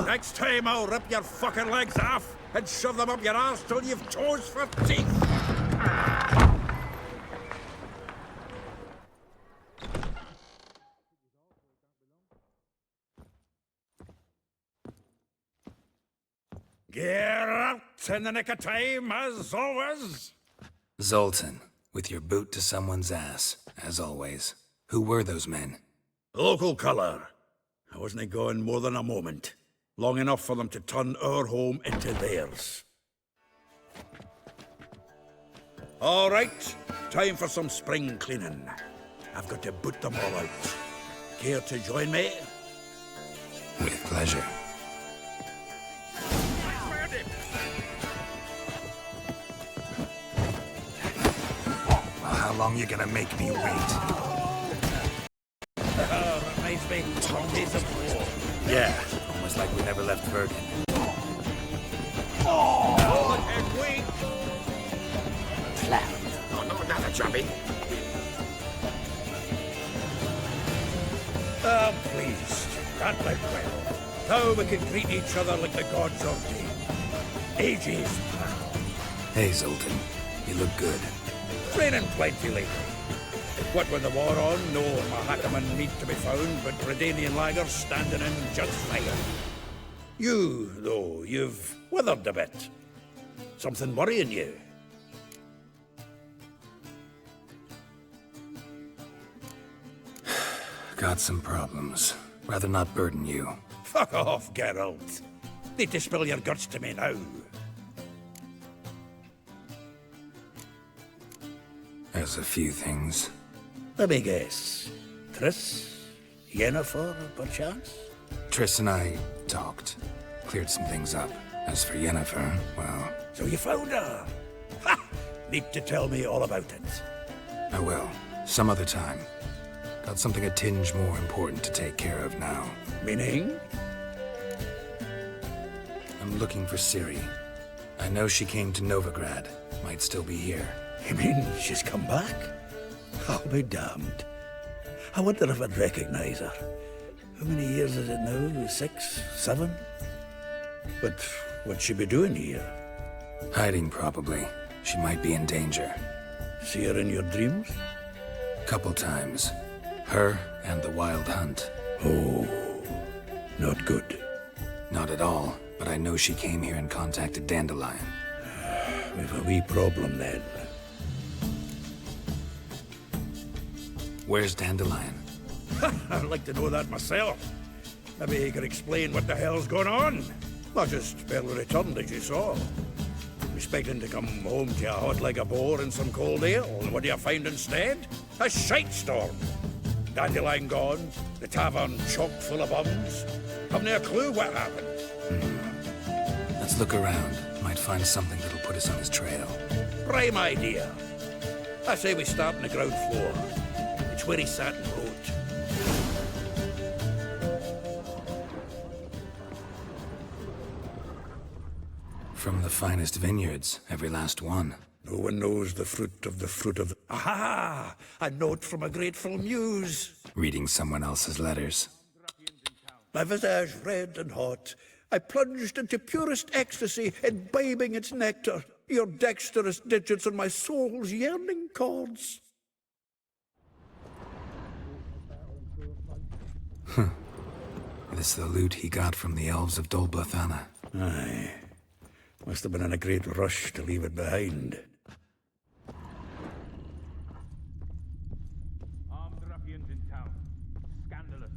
Next time I'll rip your fucking legs off and shove them up your arse till you've toes for teeth. Get out in the nick of time, as always. Zoltan, with your boot to someone's ass, as always. Who were those men? Local colour. I wasn't gone more than a moment. Long enough for them to turn our home into theirs. All right, time for some spring cleaning. I've got to boot them all out. Care to join me? With pleasure. Well, how long you gonna make me wait? Reminds me of days of war. Yeah. Almost like we never left Bergen. And wait! Flat. Oh, no, another chubby. I'm pleased. That went well. Now we can greet each other like the gods ordained. Ages, pal. Hey, Zoltan. You look good. Raining plenty lately. What with the war on, no Mahakaman meat to be found, but Redanian lagers standing in just fine. You, though, you've withered a bit. Something worrying you? Got some problems. Rather not burden you. Fuck off, Geralt. Need to spill your guts to me now. There's a few things. Let me guess. Triss? Yennefer, perchance? Triss and I talked. Cleared some things up. As for Yennefer, well... So you found her? Ha! Need to tell me all about it. I will. Some other time. Got something a tinge more important to take care of now. Meaning? I'm looking for Ciri. I know she came to Novigrad. Might still be here. You mean she's come back? I'll be damned. I wonder if I'd recognize her. How many years is it now? 6? 7? But what'd she be doing here? Hiding, probably. She might be in danger. See her in your dreams? Couple times. Her and the Wild Hunt. Oh, not good. Not at all, but I know she came here and contacted Dandelion. We've a wee problem then. Where's Dandelion? I'd like to know that myself. Maybe you could explain what the hell's going on. I just barely returned, as you saw. Expecting to come home to a hot like a boar and some cold ale, and what do you find instead? A shite storm. Dandelion gone, the tavern chock full of bums. Haven't a clue what happened. Let's look around. Might find something that'll put us on his trail. Prime idea. I say we start on the ground floor. It's where he sat and wrote. From the finest vineyards, every last one. No one knows the fruit of the fruit of the... Aha! A note from a grateful muse. Reading someone else's letters. My visage red and hot, I plunged into purest ecstasy, imbibing its nectar, your dexterous digits on my soul's yearning chords. This the loot he got from the elves of Dol Blathanna. Aye. Must have been in a great rush to leave it behind. Armed ruffians in town. Scandalous.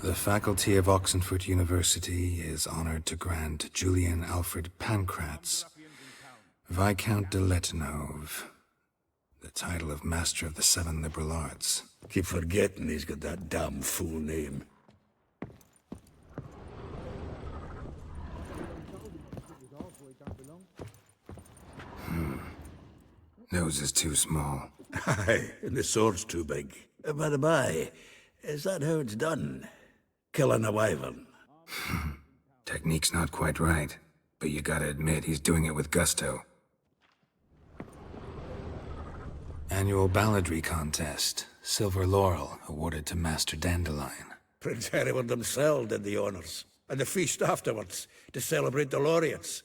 The faculty of Oxenford University is honored to grant Julian Alfred Pancratz, Viscount de Letenove, the title of Master of the Seven Liberal Arts. Keep forgetting he's got that damn fool name. Nose is too small. Aye, and the sword's too big. By the by, is that how it's done? Killing a wyvern? Technique's not quite right, but you gotta admit he's doing it with gusto. Annual balladry contest. Silver laurel awarded to Master Dandelion. Prince Hereward himself did the honours. And the feast afterwards, to celebrate the laureates.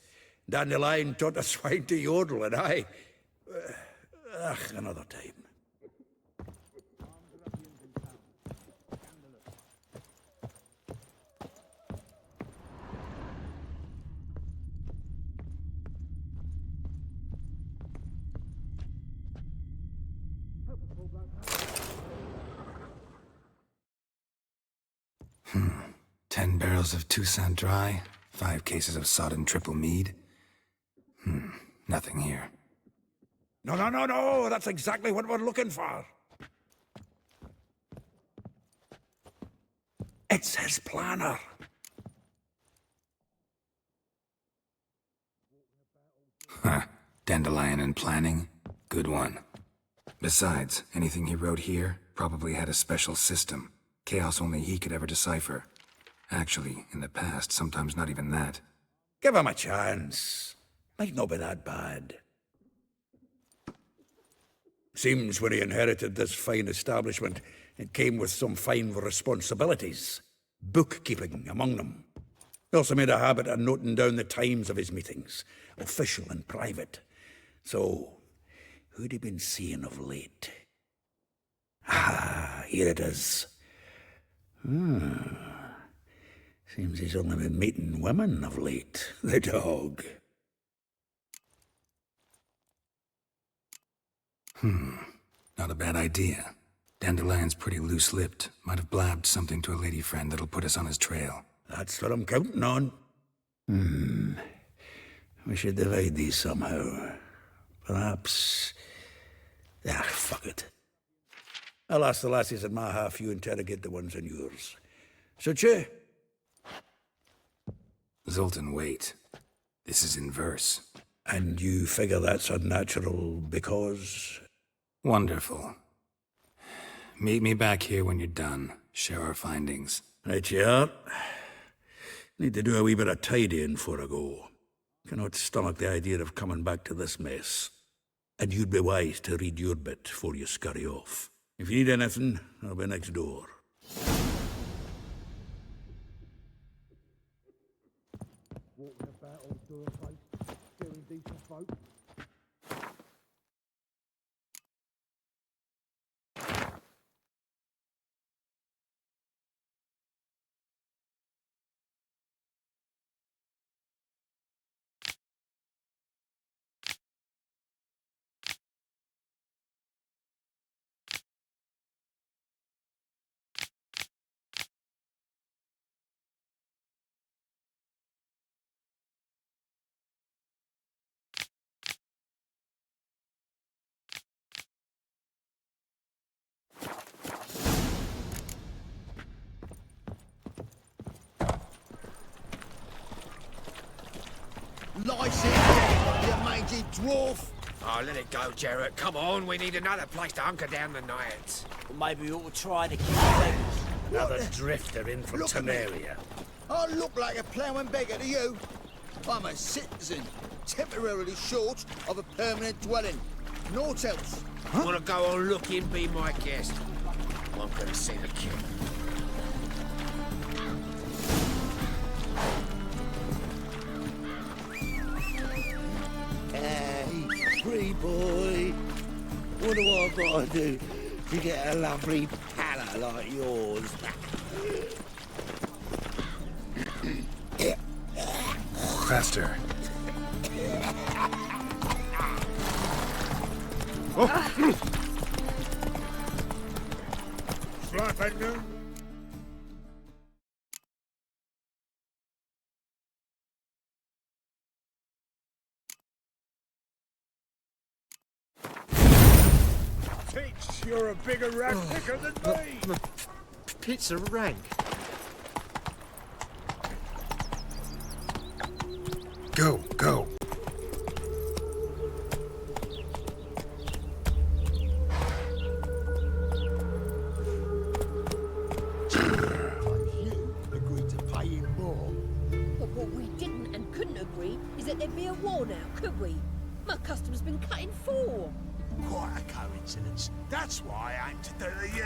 Dandelion taught a swine to yodel, and I... another time. Hmm. 10 barrels of Toussaint Dry, 5 cases of sodden triple mead. Nothing here. No, that's exactly what we're looking for. It's his planner. Huh. Dandelion and planning? Good one. Besides, anything he wrote here probably had a special system. Chaos only he could ever decipher. Actually, in the past, sometimes not even that. Give him a chance. Might not be that bad. Seems when he inherited this fine establishment, it came with some fine responsibilities. Bookkeeping among them. He also made a habit of noting down the times of his meetings, official and private. So, who'd he been seeing of late? Ah, here it is. Seems he's only been meeting women of late, the dog. Not a bad idea. Dandelion's pretty loose-lipped. Might have blabbed something to a lady friend that'll put us on his trail. That's what I'm counting on. We should divide these somehow. Perhaps... fuck it. I'll ask the lassies in my half, you interrogate the ones in yours. So, Che? Zoltan, wait. This is in verse. And you figure that's unnatural because... Wonderful. Meet me back here when you're done. Share our findings. Right you are. Need to do a wee bit of tidying before I go. Cannot stomach the idea of coming back to this mess. And you'd be wise to read your bit before you scurry off. If you need anything, I'll be next door. Walking about all door place, scaring decent folk. Lice it, you mangy dwarf! Oh, let it go, Jarrett. Come on, we need another place to hunker down the night. Well, maybe we ought to try to keep beggars. Another drifter in from Look at me. Temeria. I look like a ploughing beggar to you. I'm a citizen, temporarily short of a permanent dwelling. Naught else. Want to go on looking? Be my guest. I'm gonna see the king. Hey, free boy. What do I gotta do to get a lovely palate like yours? Faster. Slapender? Tits, you're a bigger rat picker than me! Pizza rank. Go, go. coincidence. That's why I aim to do to you.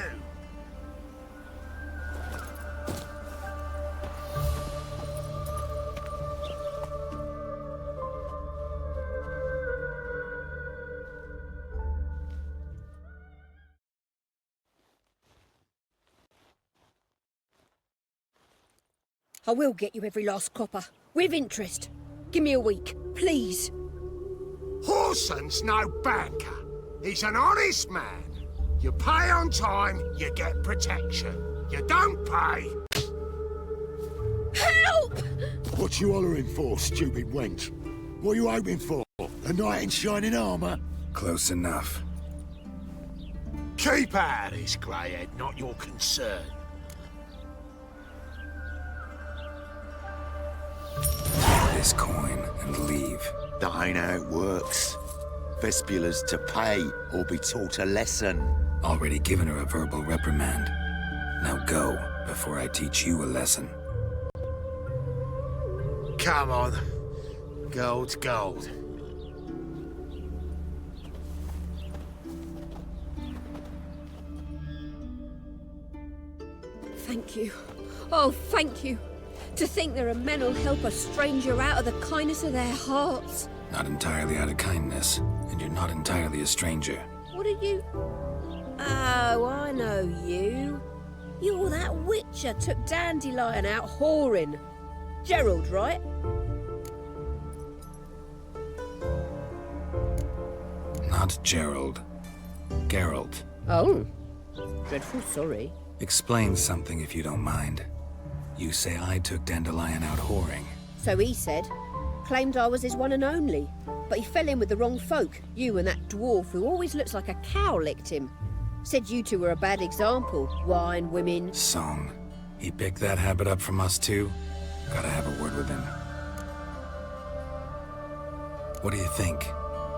I will get you every last copper, with interest. Give me a week, please. Horson's no banker. He's an honest man. You pay on time, you get protection. You don't pay... Help! What you hollering for, stupid wench? What are you hoping for? A knight in shining armour? Close enough. Keep out of this, greyhead, not your concern. This coin and leave. That ain't how it works. Vespula's to pay or be taught a lesson. Already given her a verbal reprimand. Now go, before I teach you a lesson. Come on. Gold's gold. Thank you. Oh, thank you. To think there are men who'll help a stranger out of the kindness of their hearts. Not entirely out of kindness, and you're not entirely a stranger. What are you? Oh, I know you. You're that witcher took Dandelion out whoring. Gerald, right? Not Gerald. Geralt. Oh. Dreadful sorry. Explain something if you don't mind. You say I took Dandelion out whoring. So he said. Claimed I was his one and only. But he fell in with the wrong folk. You and that dwarf who always looks like a cow licked him. Said you two were a bad example. Wine, women... Song. He picked that habit up from us too? Gotta have a word with him. What do you think?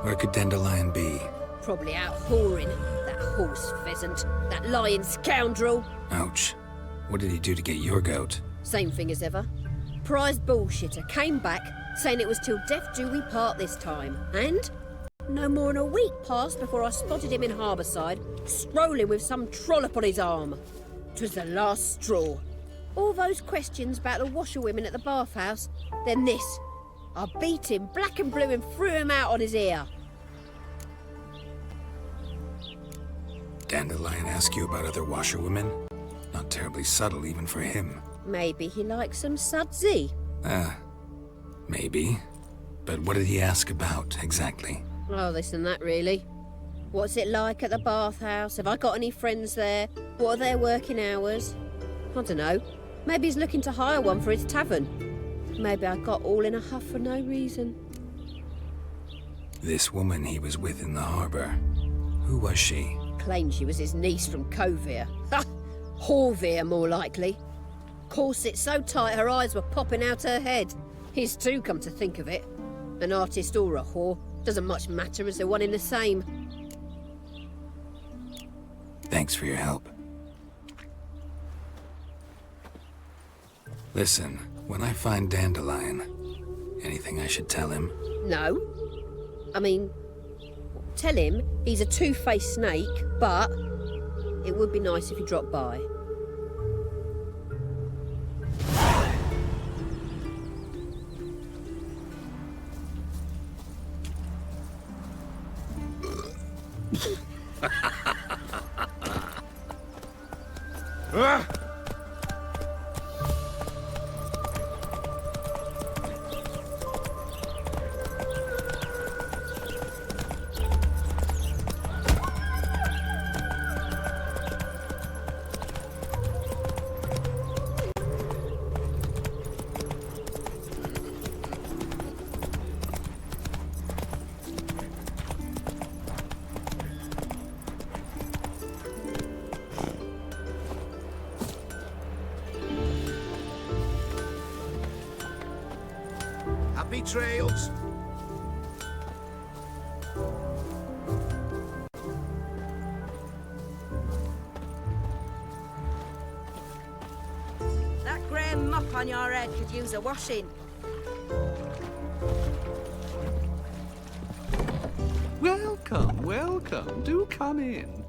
Where could Dandelion be? Probably out whoring. That horse pheasant. That lying scoundrel. Ouch. What did he do to get your goat? Same thing as ever. Prize bullshitter came back, saying it was till death do we part this time. And no more than a week passed before I spotted him in Harbourside, strolling with some trollop on his arm. 'Twas the last straw. All those questions about the washerwomen at the bathhouse, then this. I beat him black and blue and threw him out on his ear. Dandelion ask you about other washerwomen? Not terribly subtle even for him. Maybe he likes some sudsy. Maybe. But what did he ask about, exactly? Oh, this and that, really. What's it like at the bathhouse? Have I got any friends there? What are their working hours? I don't know. Maybe he's looking to hire one for his tavern. Maybe I got all in a huff for no reason. This woman he was with in the harbour. Who was she? Claimed she was his niece from Kovir. Ha! Horvir, more likely. Corset so tight her eyes were popping out her head. His too, come to think of it. An artist or a whore. Doesn't much matter as they're one in the same. Thanks for your help. Listen, when I find Dandelion, anything I should tell him? No. I mean, tell him he's a two-faced snake, but it would be nice if he dropped by. Happy trails. That grey mop on your head could use a washing. Well, Welcome, welcome. Do come in.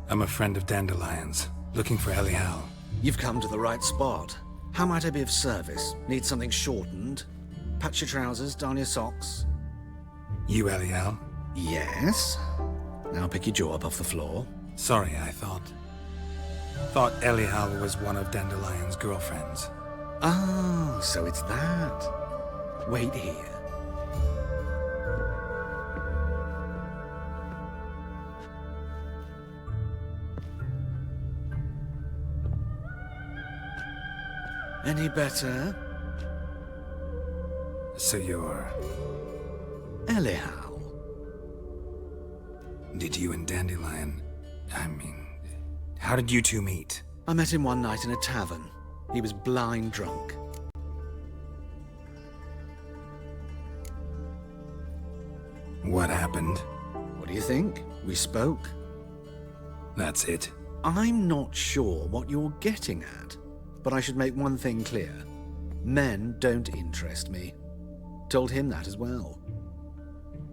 I'm a friend of Dandelion's, looking for Elial. You've come to the right spot. How might I be of service? Need something shortened? Patch your trousers, darn your socks. You Elial? Yes. Now pick your jaw up off the floor. Sorry, I thought Elial was one of Dandelion's girlfriends. Oh, so it's that. Wait here. Any better? So you're... Elial. Did you and Dandelion... how did you two meet? I met him one night in a tavern. He was blind drunk. What happened? What do you think? We spoke. That's it. I'm not sure what you're getting at, but I should make one thing clear. Men don't interest me. Told him that as well.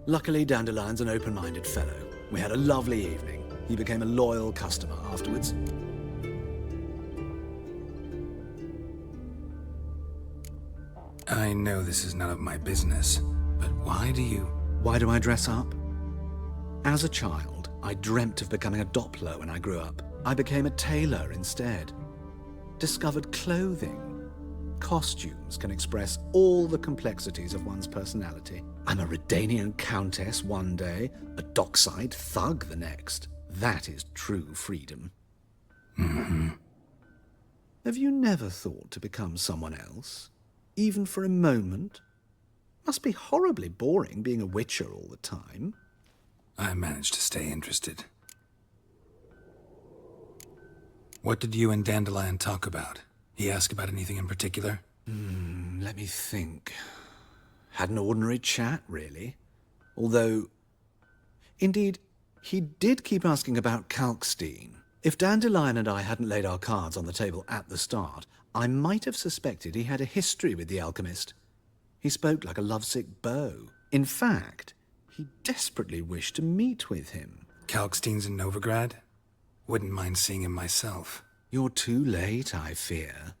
Luckily, Dandelion's an open-minded fellow. We had a lovely evening. He became a loyal customer afterwards. I know this is none of my business, but why do I dress up? As a child, I dreamt of becoming a Doppler when I grew up. I became a tailor instead. Discovered clothing. Costumes can express all the complexities of one's personality. I'm a Redanian countess one day, a dockside thug the next. That is true freedom. Mm-hmm. Have you never thought to become someone else? Even for a moment? Must be horribly boring being a witcher all the time. I managed to stay interested. What did you and Dandelion talk about? He asked about anything in particular? Let me think. Had an ordinary chat, really. Although, indeed, he did keep asking about Kalkstein. If Dandelion and I hadn't laid our cards on the table at the start, I might have suspected he had a history with the alchemist. He spoke like a lovesick beau. In fact, he desperately wished to meet with him. Kalkstein's in Novigrad? Wouldn't mind seeing him myself. You're too late, I fear.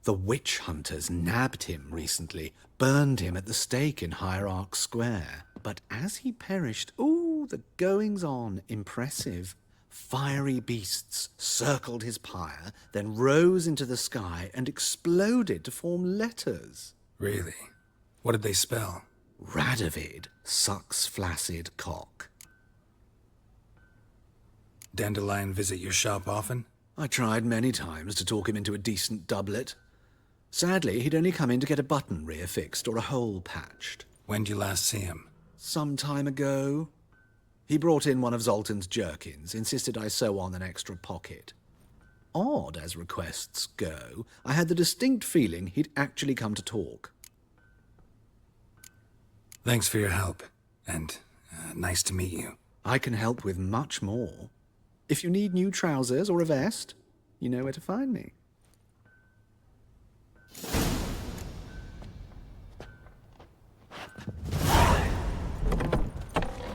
The witch hunters nabbed him recently, burned him at the stake in Hierarch Square. But as he perished, the goings-on, impressive. Fiery beasts circled his pyre, then rose into the sky and exploded to form letters. Really? What did they spell? Radovid sucks flaccid cock. Dandelion visit your shop often? I tried many times to talk him into a decent doublet. Sadly, he'd only come in to get a button reaffixed or a hole patched. When did you last see him? Some time ago. He brought in one of Zoltan's jerkins, insisted I sew on an extra pocket. Odd as requests go, I had the distinct feeling he'd actually come to talk. Thanks for your help, and nice to meet you. I can help with much more. If you need new trousers or a vest, you know where to find me.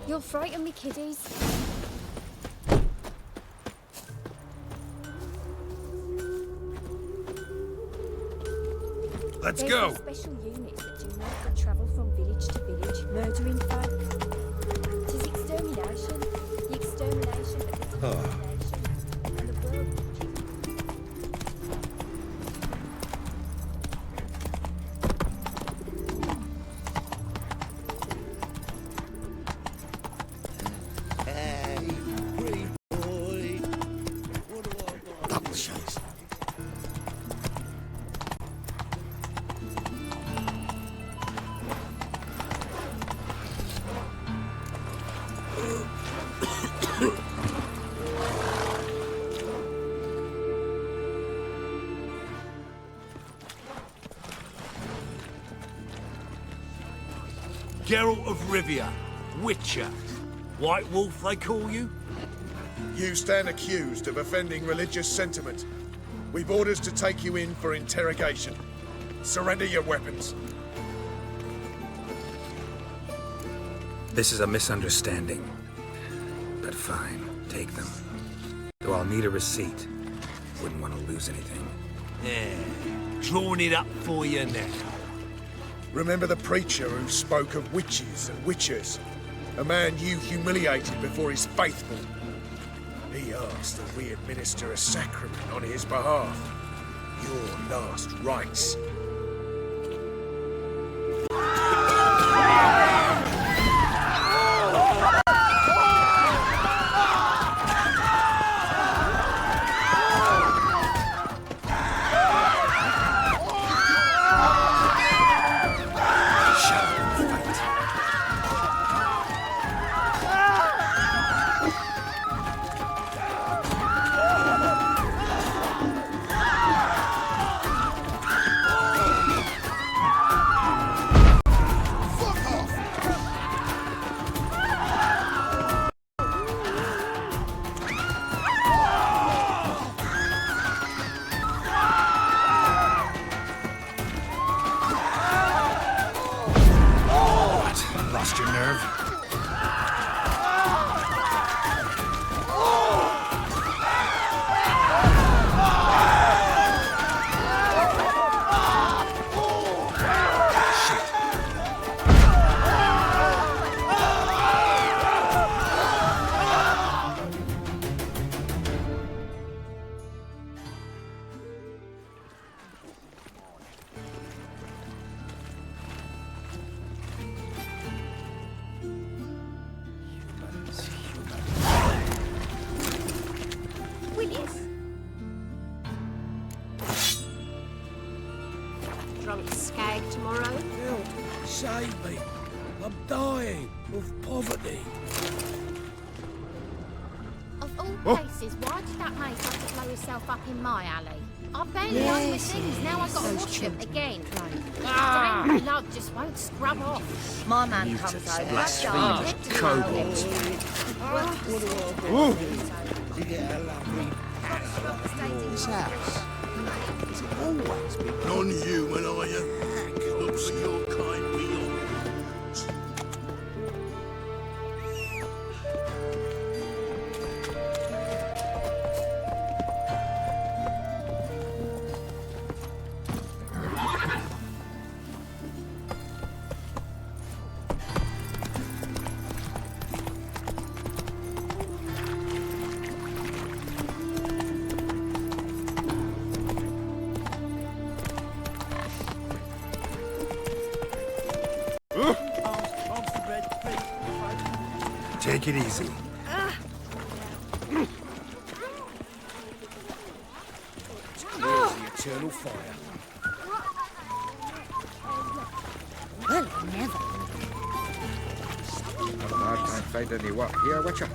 You'll frighten me, kiddies. Let's go. There's special units that do not travel from village to village, murdering folk. It is extermination. The extermination of the extermination. And the world. Hey, pretty boy. What do I got? Double shows. Geralt of Rivia, Witcher. White Wolf, they call you? You stand accused of offending religious sentiment. We've orders to take you in for interrogation. Surrender your weapons. This is a misunderstanding. But fine, take them. Though I'll need a receipt. Wouldn't want to lose anything. Yeah, drawing it up for you now. Remember the preacher who spoke of witches and witchers? A man you humiliated before his faithful. He asked that we administer a sacrament on his behalf. Your last rites. Lost your nerve? Drunk skag tomorrow? Help! Save me! I'm dying of poverty. Of all places, why did that mate have to blow herself up in my alley? I barely done with things, now I've got to wash them again. Dang blood just won't scrub off. My man comes over. blasphemous kobolds. You get a lovely this house. It's always been Non-human, are you? Looks like your kind beyond. Take it easy. There's the eternal fire. Well, never. I can't find any work here, Witcher.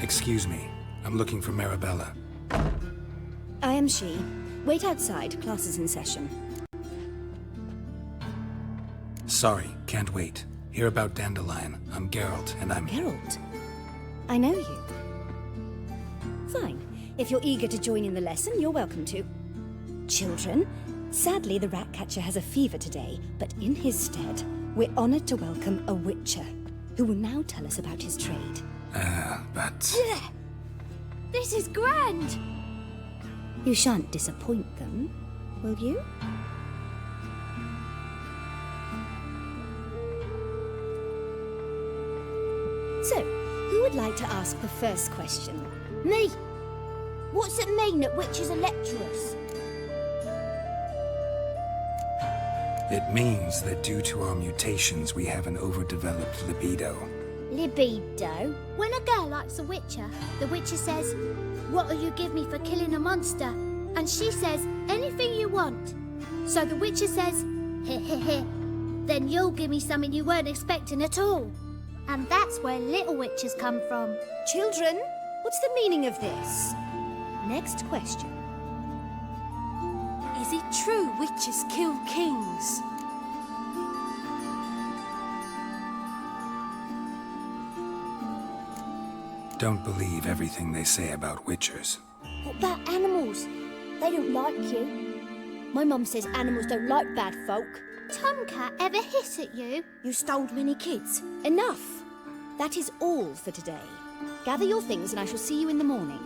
Excuse me. I'm looking for Marabella. I am she. Wait outside. Class is in session. Sorry, can't wait. Hear about Dandelion. I'm Geralt, and I'm... Geralt? I know you. Fine. If you're eager to join in the lesson, you're welcome to. Children, sadly the Ratcatcher has a fever today, but in his stead, we're honored to welcome a Witcher, who will now tell us about his trade. But... This is grand! You shan't disappoint them, will you? So, who would like to ask the first question? Me! What's it mean that witches are lecturers? It means that due to our mutations, we have an overdeveloped libido. Libido. When a girl likes a witcher, the witcher says, "What'll you give me for killing a monster?" And she says, "Anything you want." So the witcher says, "Heh heh heh. Then you'll give me something you weren't expecting at all." And that's where little witches come from. Children, what's the meaning of this? Next question. Is it true witches kill kings? Don't believe everything they say about witchers. What about animals? They don't like you. My mum says animals don't like bad folk. Tomcat ever hiss at you? You stole many kids. Enough. That is all for today. Gather your things and I shall see you in the morning.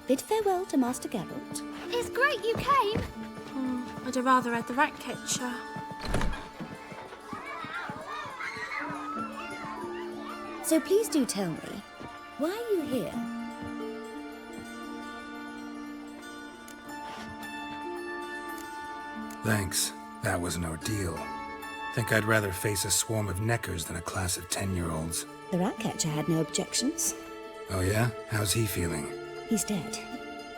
Bid farewell to Master Geralt. It's great you came. I'd have rather had the rat catcher. So please do tell me, why are you here? Thanks. That was an ordeal. Think I'd rather face a swarm of neckers than a class of 10-year-olds. The rat catcher had no objections. Oh yeah? How's he feeling? He's dead.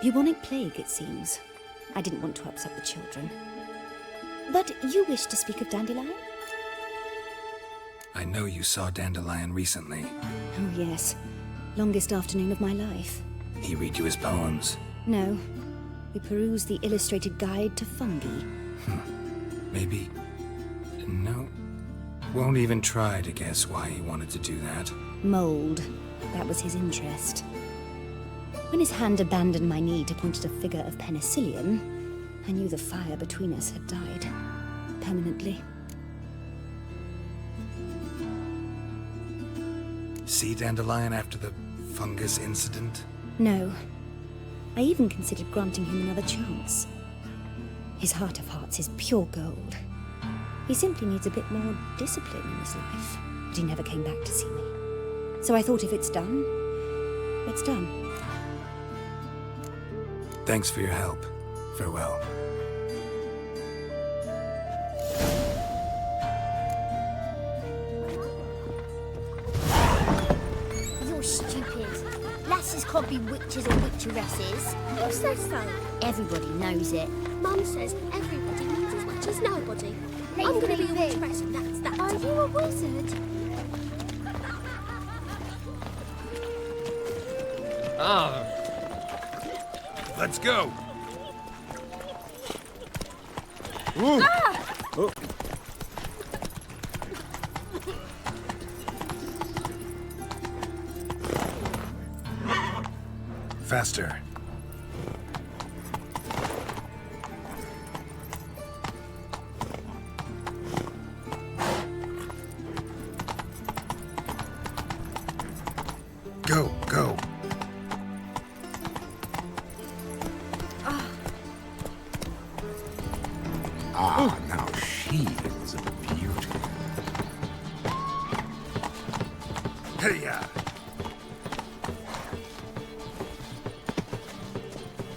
Bubonic plague, it seems. I didn't want to upset the children. But you wish to speak of Dandelion? I know you saw Dandelion recently. Oh yes. Longest afternoon of my life. He read you his poems? No. We perused the illustrated guide to fungi. Maybe... No. Won't even try to guess why he wanted to do that. Mold. That was his interest. When his hand abandoned my knee to point at a figure of penicillium, I knew the fire between us had died. Permanently. See Dandelion after the fungus incident? No. I even considered granting him another chance. His heart of hearts is pure gold. He simply needs a bit more discipline in his life. But he never came back to see me. So I thought if it's done, it's done. Thanks for your help. Farewell. You're stupid. Lasses can't be witches or witcheresses. Who says so? Everybody knows it. Mum says everybody means as much as nobody. I'm going to be a witcheress and that's that. Are you a wizard? Let's go. Oh. Faster. Go, go. Ah, now she is a beauty. Hey-ya!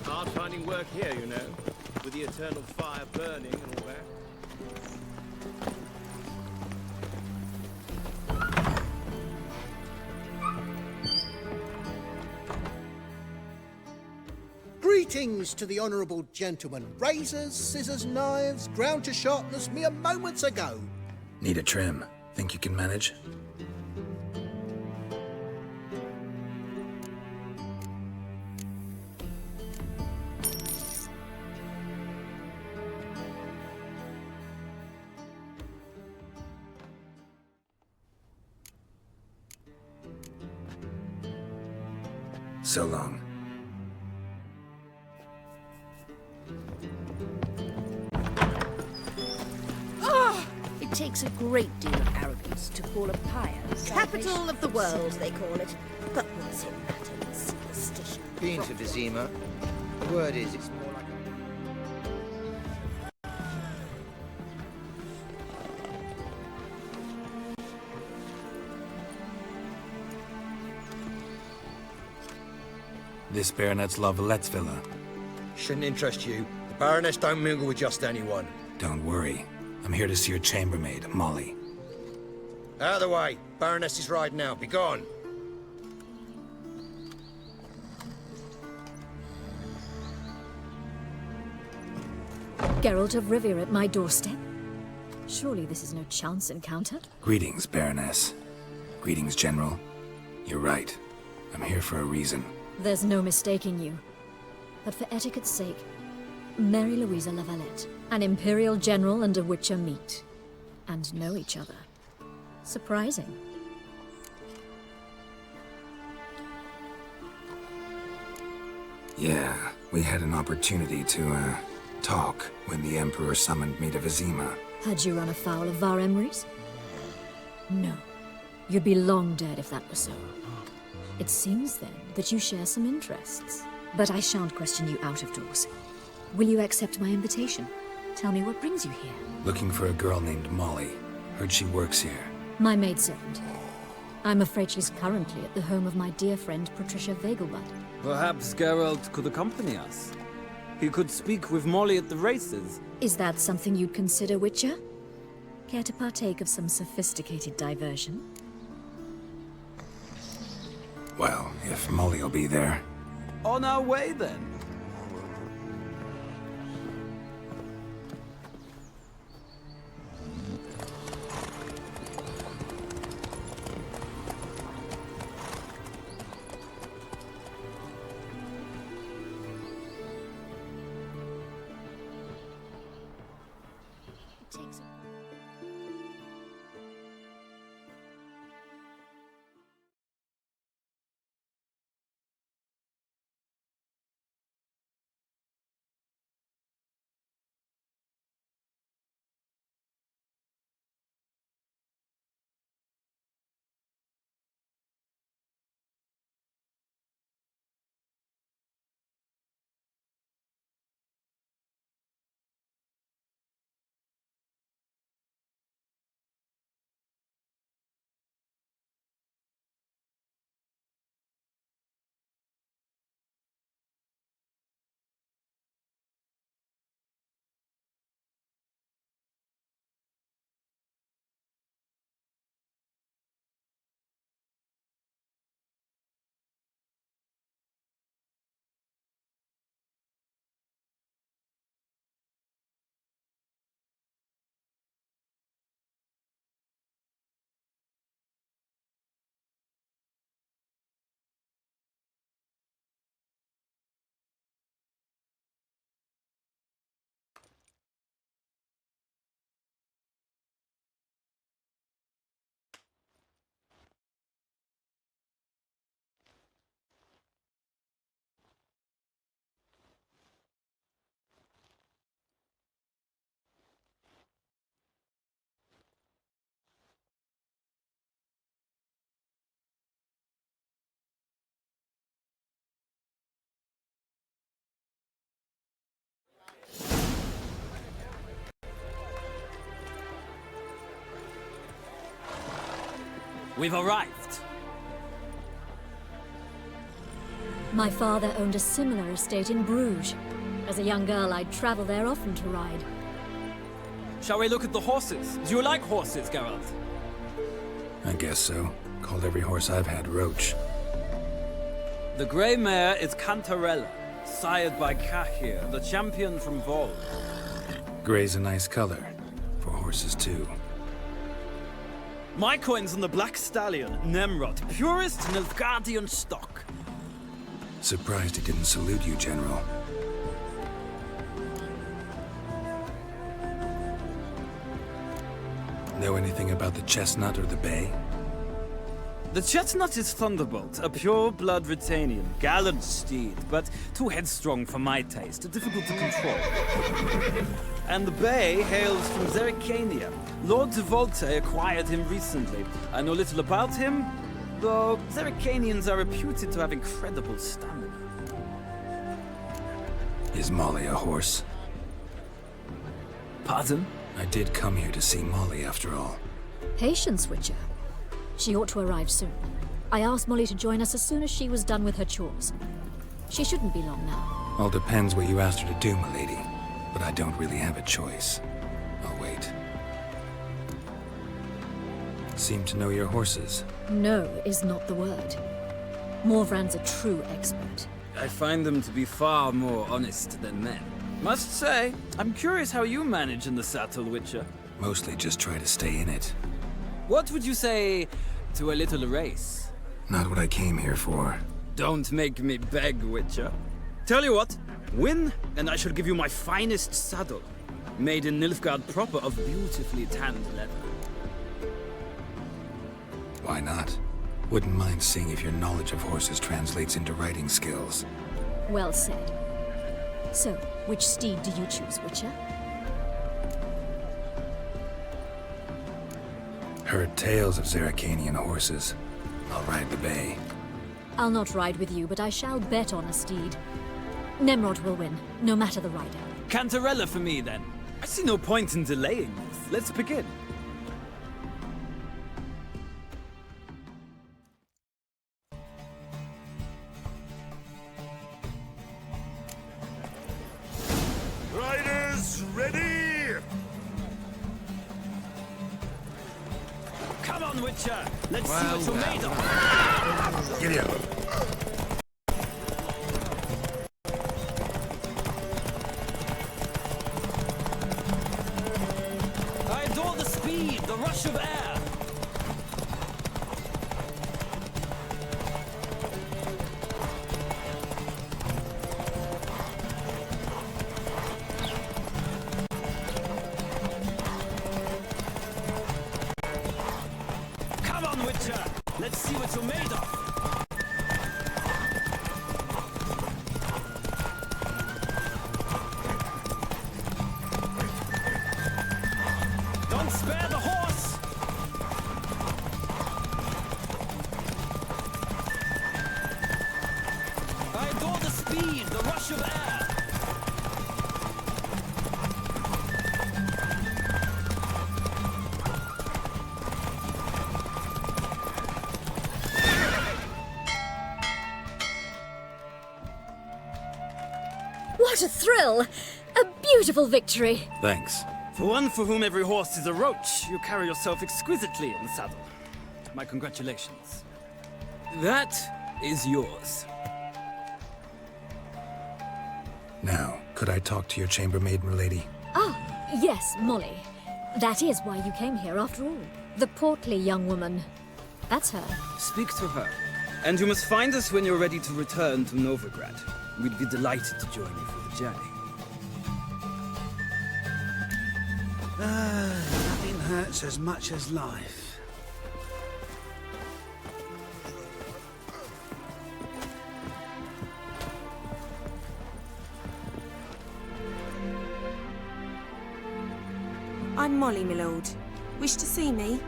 Hard finding work here, you know, with the eternal fire burning and all that. Greetings to the honourable gentleman. Razors, scissors, knives, ground to sharpness mere moments ago. Need a trim. Think you can manage? So long. It takes a great deal of arrogance to call a pyre Capital of the world, they call it. But what's in that in superstition? Being to Vizima, the word is it's more like This Baronet's La Vallette's villa. Shouldn't interest you. The Baroness don't mingle with just anyone. Don't worry. I'm here to see your chambermaid, Molly. Out of the way. Baroness is riding out. Be gone. Geralt of Rivia at my doorstep? Surely this is no chance encounter? Greetings, Baroness. Greetings, General. You're right. I'm here for a reason. There's no mistaking you. But for etiquette's sake, Mary Louisa Lavalette, an Imperial General and a Witcher meet. And know each other. Surprising. Yeah, we had an opportunity to, talk when the Emperor summoned me to Vizima. Had you run afoul of Var Emrys? No. You'd be long dead if that were so. It seems, then, that you share some interests. But I shan't question you out of doors. Will you accept my invitation? Tell me what brings you here. Looking for a girl named Molly. Heard she works here. My maidservant. I'm afraid she's currently at the home of my dear friend Patricia Vegelbud. Perhaps Geralt could accompany us. He could speak with Molly at the races. Is that something you'd consider, Witcher? Care to partake of some sophisticated diversion? Well, if Molly'll be there. On our way, then. We've arrived. My father owned a similar estate in Bruges. As a young girl, I'd travel there often to ride. Shall we look at the horses? Do you like horses, Geralt? I guess so. Called every horse I've had Roach. The grey mare is Cantarella, sired by Cahir, the champion from Vol. Grey's a nice color. For horses, too. My coin's on the Black Stallion, Nemrod, purest Nilfgaardian stock. Surprised he didn't salute you, General. Know anything about the chestnut or the bay? The chestnut is Thunderbolt, a pure-blood Britannian, gallant steed, but too headstrong for my taste, difficult to control. And the bay hails from Zerrikania. Lord de Volte acquired him recently. I know little about him, though Zerrikanians are reputed to have incredible stamina. Is Molly a horse? Pardon? I did come here to see Molly, after all. Patience, Witcher. She ought to arrive soon. I asked Molly to join us as soon as she was done with her chores. She shouldn't be long now. All depends what you asked her to do, milady. But I don't really have a choice. I'll wait. seem to know your horses. No is not the word. Morvran's a true expert. I find them to be far more honest than men. Must say, I'm curious how you manage in the saddle, Witcher. Mostly just try to stay in it. What would you say to a little race? Not what I came here for. Don't make me beg, Witcher. Tell you what, win, and I shall give you my finest saddle. Made in Nilfgaard proper of beautifully tanned leather. Why not? Wouldn't mind seeing if your knowledge of horses translates into riding skills. Well said. So, which steed do you choose, Witcher? Heard tales of Zeracanian horses. I'll ride the bay. I'll not ride with you, but I shall bet on a steed. Nemrod will win, no matter the rider. Cantarella for me, then. I see no point in delaying this. Let's begin. Riders, ready? Come on, Witcher! Let's see what you're made of! Giddy up. I adore the speed, the rush of air! Come on, Witcher! Let's see what you're made of! Don't spare the horse! I adore the speed, the rush of air! What a thrill! A beautiful victory! Thanks. For one for whom every horse is a roach, you carry yourself exquisitely in the saddle. My congratulations. That is yours. Now, could I talk to your chambermaid, milady? Ah, yes, Molly. That is why you came here after all. The portly young woman. That's her. Speak to her. And you must find us when you're ready to return to Novigrad. We'd be delighted to join you for the journey. Nothing hurts as much as life. I'm Molly, my lord. Wish to see me?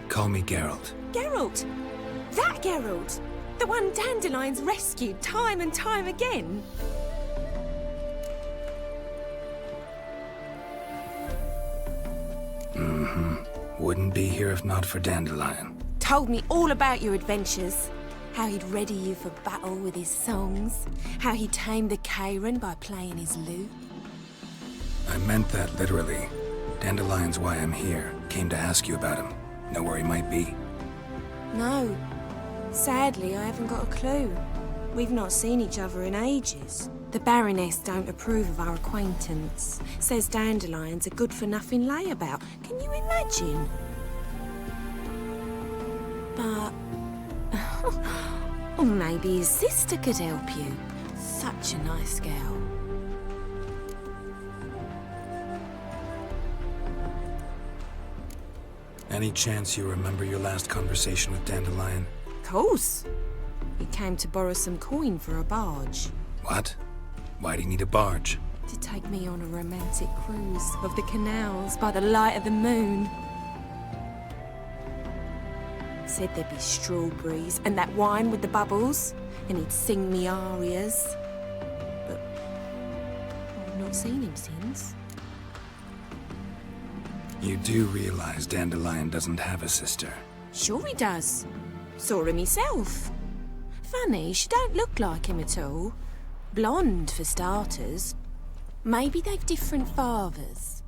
Call me Geralt. Geralt! That Geralt! The one Dandelion's rescued time and time again. Wouldn't be here if not for Dandelion. Told me all about your adventures. How he'd ready you for battle with his songs. How he tamed the Kairan by playing his lute. I meant that literally. Dandelion's why I'm here. Came to ask you about him. Know where he might be? No. Sadly, I haven't got a clue. We've not seen each other in ages. The Baroness don't approve of our acquaintance. Says Dandelion's a good-for-nothing layabout. Can you imagine? But... or maybe his sister could help you. Such a nice girl. Any chance you remember your last conversation with Dandelion? Course. He came to borrow some coin for a barge. What? Why'd he need a barge? To take me on a romantic cruise of the canals by the light of the moon. Said there'd be strawberries and that wine with the bubbles, and he'd sing me arias. But I've not seen him since. You do realize Dandelion doesn't have a sister? Sure he does. Saw him himself. Funny, she don't look like him at all. Blonde, for starters. Maybe they've different fathers.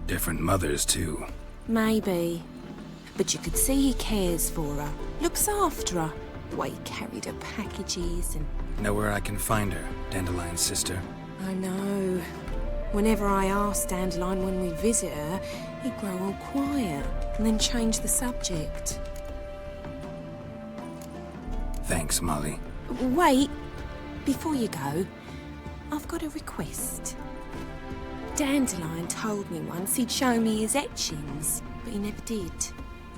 Different mothers, too. Maybe. But you could see he cares for her, looks after her. The way he carried her packages and... Know where I can find her, Dandelion's sister? I know. Whenever I asked Dandelion when we visit her, he'd grow all quiet and then change the subject. Thanks, Molly. Wait, before you go, I've got a request. Dandelion told me once he'd show me his etchings, but he never did.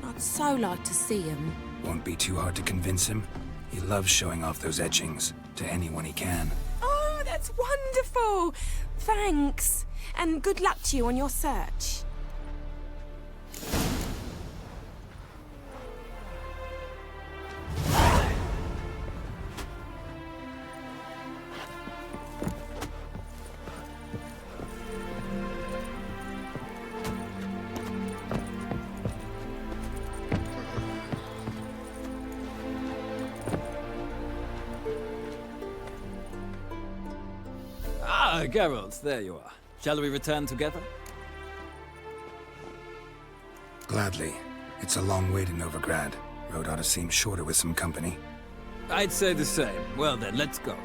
I'd so like to see them. Won't be too hard to convince him. He loves showing off those etchings to anyone he can. Oh, that's wonderful! Thanks, and good luck to you on your search. Ah, Geralt, there you are. Shall we return together? Gladly. It's a long way to Novigrad. Road ought to seem shorter with some company. I'd say the same. Well then, let's go.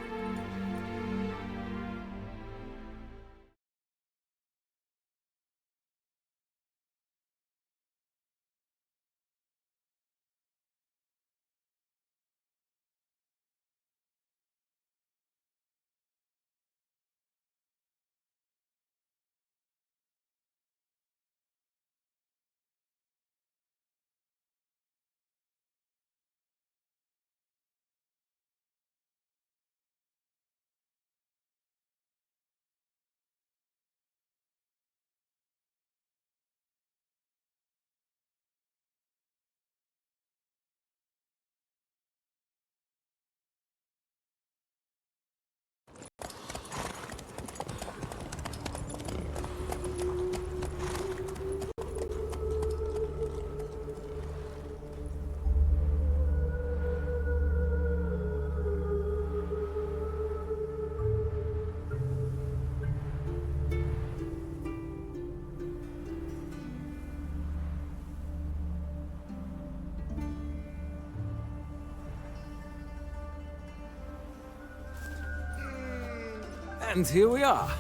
And here we are.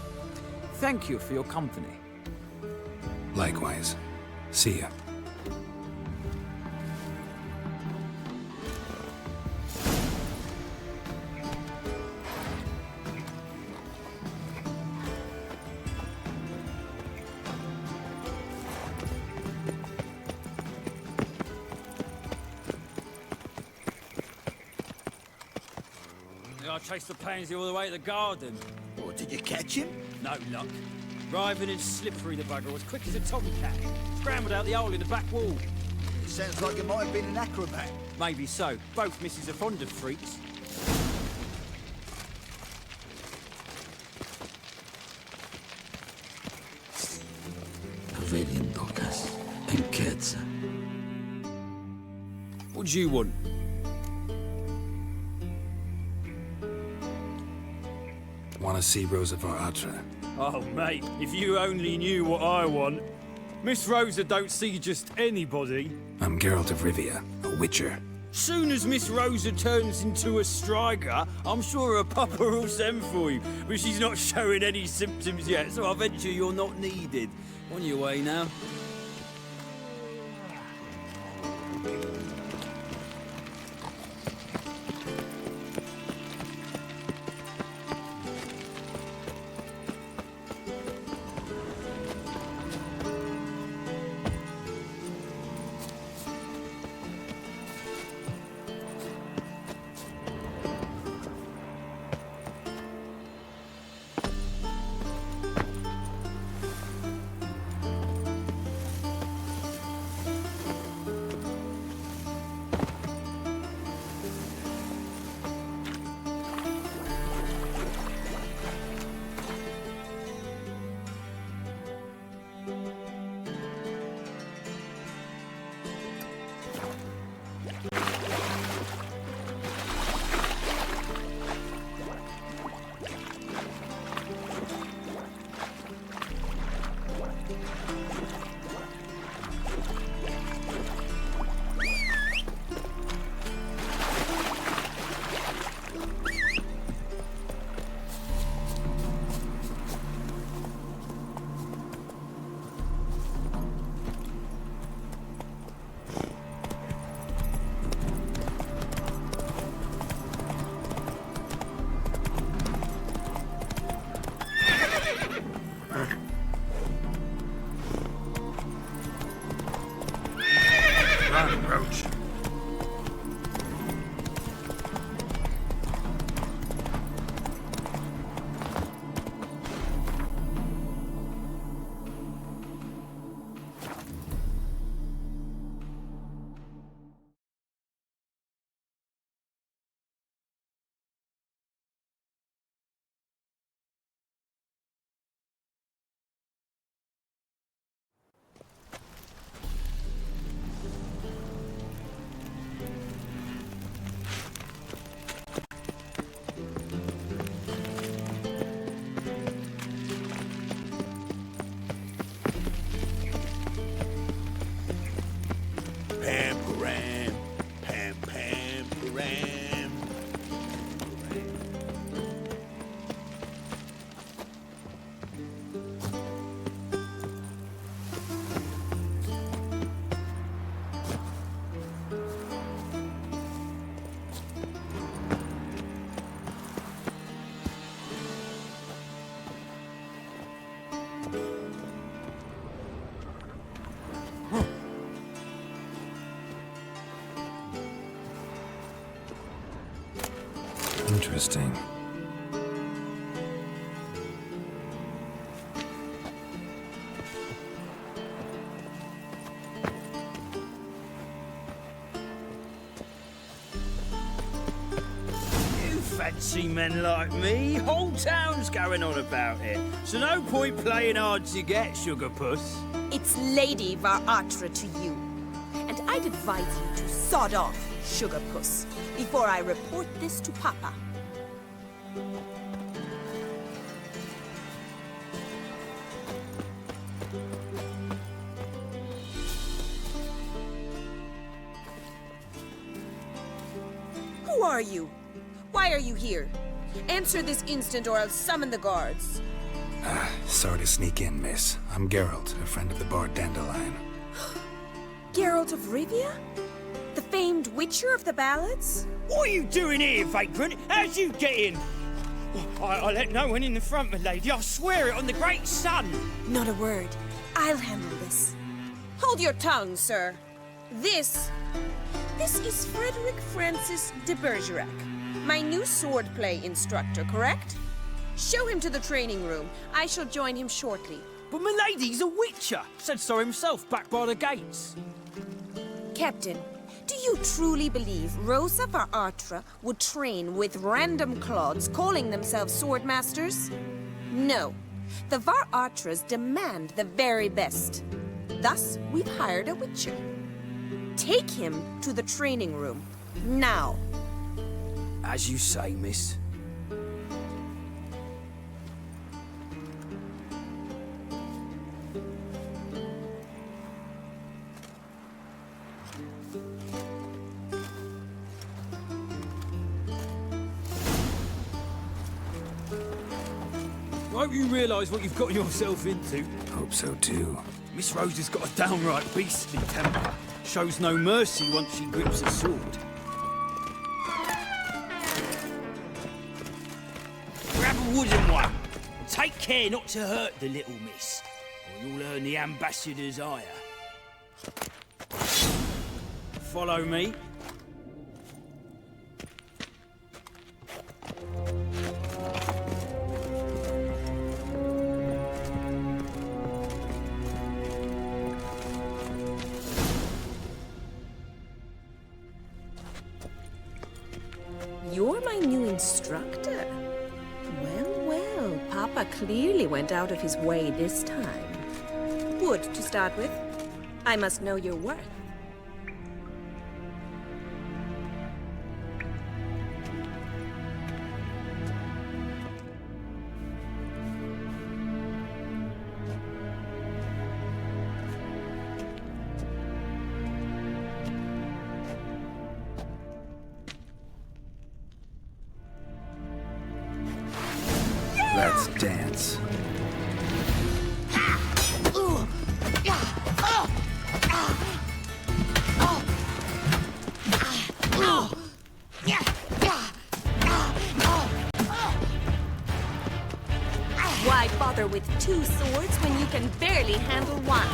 Thank you for your company. Likewise. See ya. I chased the pansy all the way to the garden. What, did you catch him? No luck. Writhing and slippery, the bugger was quick as a tomcat. Scrambled out the hole in the back wall. It sounds like it might have been an acrobat. Maybe so. Both misses are fond of freaks. What do you want? Want to see Rosa var Atra? Oh, mate, if you only knew what I want. Miss Rosa don't see just anybody. I'm Geralt of Rivia, a witcher. Soon as Miss Rosa turns into a striker, I'm sure her papa will send for you. But she's not showing any symptoms yet, so I venture you're not needed. On your way now. Interesting. Fancy men like me, whole town's going on about it. So no point playing hard to get, sugar puss. It's Lady Varatra to you. And I'd advise you to sod off, sugar puss, before I report this to Papa. Who are you? Why are you here? Answer this instant or I'll summon the guards. Sorry to sneak in, miss. I'm Geralt, a friend of the bard Dandelion. Geralt of Rivia? The famed witcher of the ballads? What are you doing here, vagrant? How'd you get in? I let no one in the front, my lady. I swear it on the great sun. Not a word. I'll handle this. Hold your tongue, sir. This is Frederick Francis de Bergerac, my new swordplay instructor, correct? Show him to the training room. I shall join him shortly. But my lady's a witcher. Said so himself back by the gates. Captain, do you truly believe Rosa Varatra would train with random clods calling themselves swordmasters? No. The Varatras demand the very best. Thus, we've hired a witcher. Take him to the training room. Now. As you say, miss. Won't you realise what you've got yourself into? Hope so too. Miss Rose has got a downright beastly temper. Shows no mercy once she grips a sword. Grab a wooden one. And take care not to hurt the little miss, or you'll earn the ambassador's ire. Follow me. You're my new instructor? Well, well, Papa clearly went out of his way this time. Wood, to start with. I must know your worth. Let's dance. Why bother with two swords when you can barely handle one?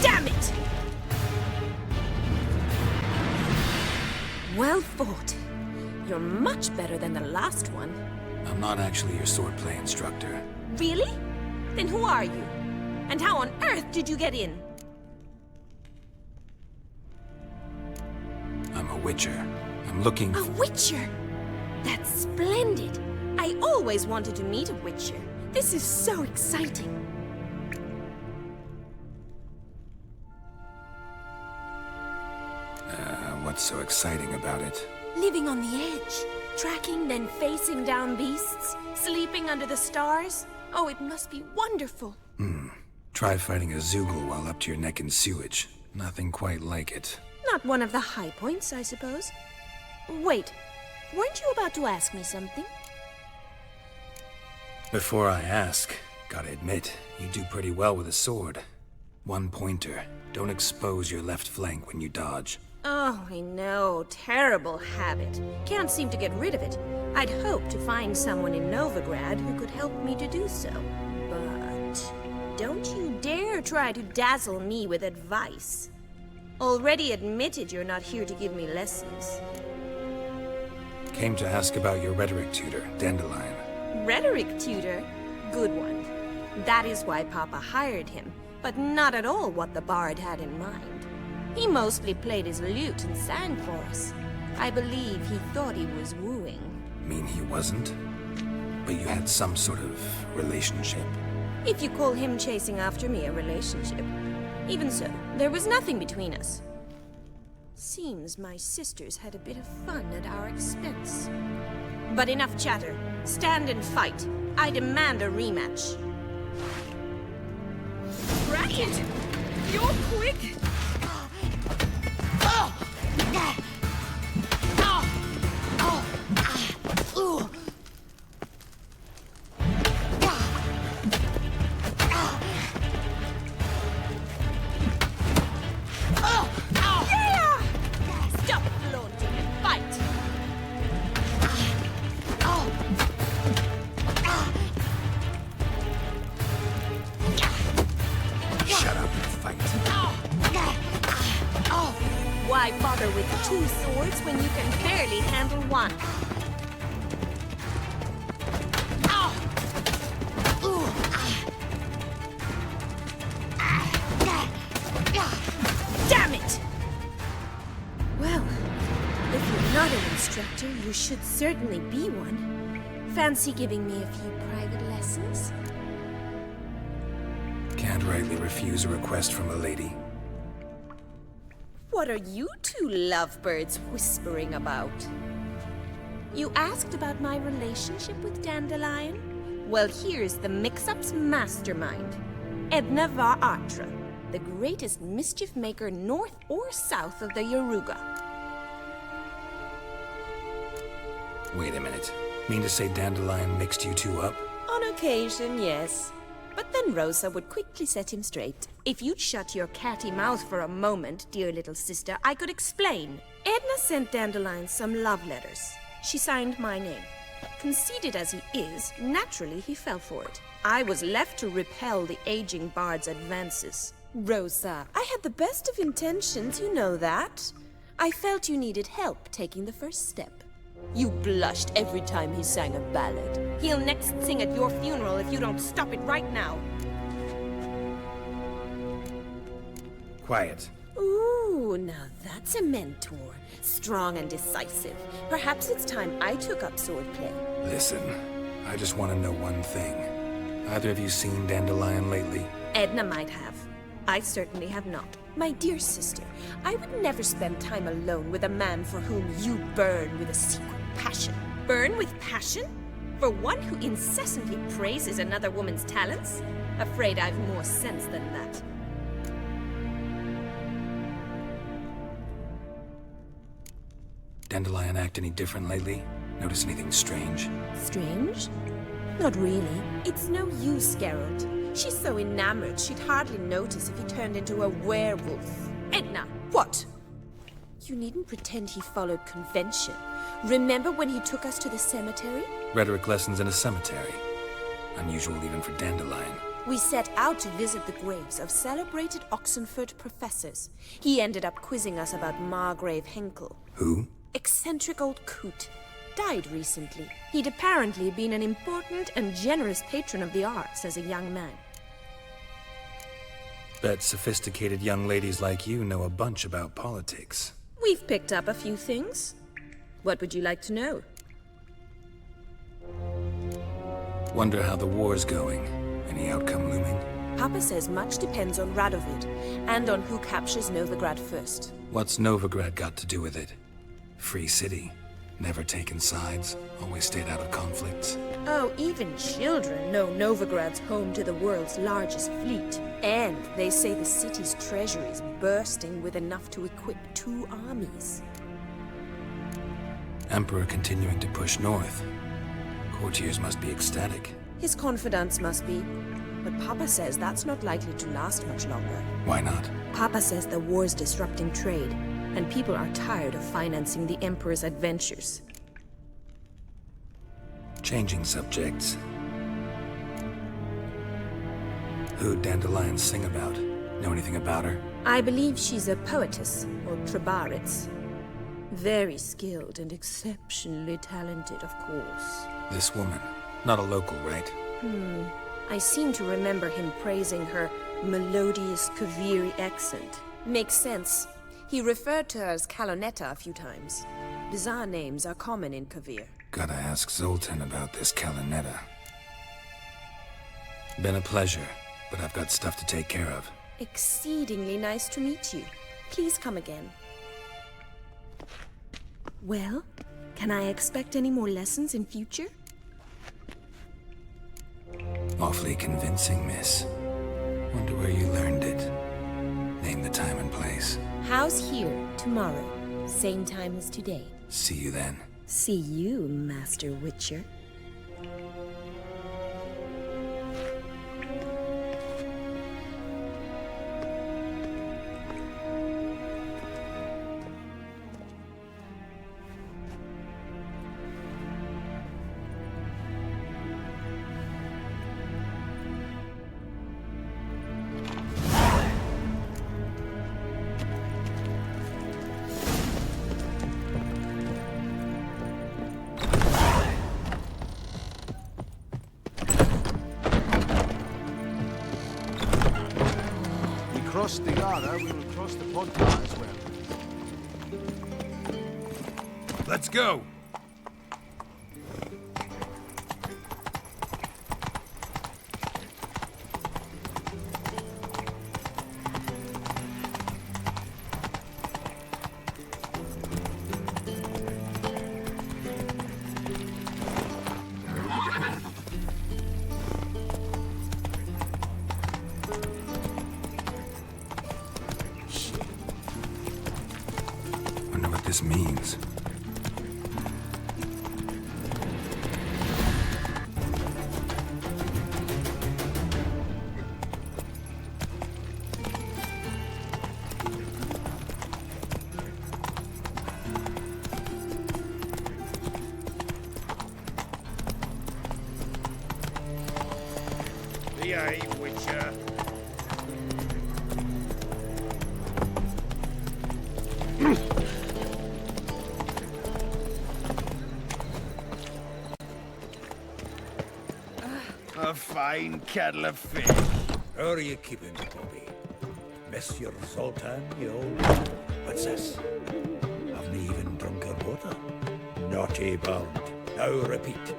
Damn it! Well fought. You're much better than the last one. I'm not actually your swordplay instructor. Really? Then who are you? And how on earth did you get in? I'm a witcher. I'm looking A for... witcher? That's splendid. I always wanted to meet a witcher. This is so exciting. What's so exciting about it? Living on the edge. Tracking, then facing down beasts. Sleeping under the stars. Oh, it must be wonderful. Try fighting a Zoogle while up to your neck in sewage. Nothing quite like it. Not one of the high points, I suppose. Wait, weren't you about to ask me something? Before I ask, gotta admit, you do pretty well with a sword. One pointer. Don't expose your left flank when you dodge. Oh, I know. Terrible habit. Can't seem to get rid of it. I'd hoped to find someone in Novigrad who could help me to do so. But don't you dare dare try to dazzle me with advice. Already admitted you're not here to give me lessons. Came to ask about your rhetoric tutor, Dandelion. Rhetoric tutor? Good one. That is why Papa hired him, but not at all what the bard had in mind. He mostly played his lute and sang for us. I believe he thought he was wooing. Mean he wasn't? But you had some sort of relationship. If you call him chasing after me a relationship. Even so, there was nothing between us. Seems my sisters had a bit of fun at our expense. But enough chatter. Stand and fight. I demand a rematch. Bracket! You're quick! Stop flaunting and fight! Shut up and fight. Why bother with 2 swords when you can barely handle one? Damn it! Well, if you're not an instructor, you should certainly be one. Fancy giving me a few private lessons? Can't rightly refuse a request from a lady. What are you two lovebirds whispering about? You asked about my relationship with Dandelion? Well, here's the mix-up's mastermind. Edna Va Atra, the greatest mischief maker north or south of the Yaruga. Wait a minute. Mean to say Dandelion mixed you two up? On occasion, yes. But then Rosa would quickly set him straight. If you'd shut your catty mouth for a moment, dear little sister, I could explain. Edna sent Dandelion some love letters. She signed my name. Conceited as he is, naturally he fell for it. I was left to repel the aging bard's advances. Rosa, I had the best of intentions, you know that. I felt you needed help taking the first step. You blushed every time he sang a ballad. He'll next sing at your funeral if you don't stop it right now. Quiet. Ooh, now that's a mentor. Strong and decisive. Perhaps it's time I took up swordplay. Listen, I just want to know one thing. Either of you seen Dandelion lately? Edna might have. I certainly have not. My dear sister, I would never spend time alone with a man for whom you burn with a secret passion. Burn with passion? For one who incessantly praises another woman's talents? Afraid I've more sense than that. Dandelion act any different lately? Notice anything strange? Strange? Not really. It's no use, Geralt. She's so enamored she'd hardly notice if he turned into a werewolf. Edna! What? You needn't pretend he followed convention. Remember when he took us to the cemetery? Rhetoric lessons in a cemetery. Unusual even for Dandelion. We set out to visit the graves of celebrated Oxenford professors. He ended up quizzing us about Margrave Henkel. Who? Eccentric old coot. Died recently. He'd apparently been an important and generous patron of the arts as a young man. Bet sophisticated young ladies like you know a bunch about politics. We've picked up a few things. What would you like to know? Wonder how the war's going. Any outcome looming? Papa says much depends on Radovid, and on who captures Novigrad first. What's Novigrad got to do with it? Free city. Never taken sides. Always stayed out of conflicts. Oh, even children know Novigrad's home to the world's largest fleet. And they say the city's treasury is bursting with enough to equip 2 armies. Emperor continuing to push north. Courtiers must be ecstatic. His confidants must be. But Papa says that's not likely to last much longer. Why not? Papa says the war's disrupting trade, and people are tired of financing the Emperor's adventures. Changing subjects. Who'd Dandelion sing about? Know anything about her? I believe she's a poetess, or trabaritz. Very skilled and exceptionally talented, of course. This woman. Not a local, right? I seem to remember him praising her melodious Kaviri accent. Makes sense. He referred to her as Kalonetta a few times. Bizarre names are common in Kavir. Gotta ask Zoltan about this Kalonetta. Been a pleasure, but I've got stuff to take care of. Exceedingly nice to meet you. Please come again. Well, can I expect any more lessons in future? Awfully convincing, miss. Wonder where you learned it. Name the time and place. House here, tomorrow. Same time as today. See you then. See you, Master Witcher. Cross the Yara, we will cross the Podcar as well. Let's go. Wonder what this means. Behave, Witcher. A fine kettle of fish. How are you keeping, Bobby? Monsieur Zoltan, you old... What's this? Haven't even drunk her water. Naughty bound. Now repeat.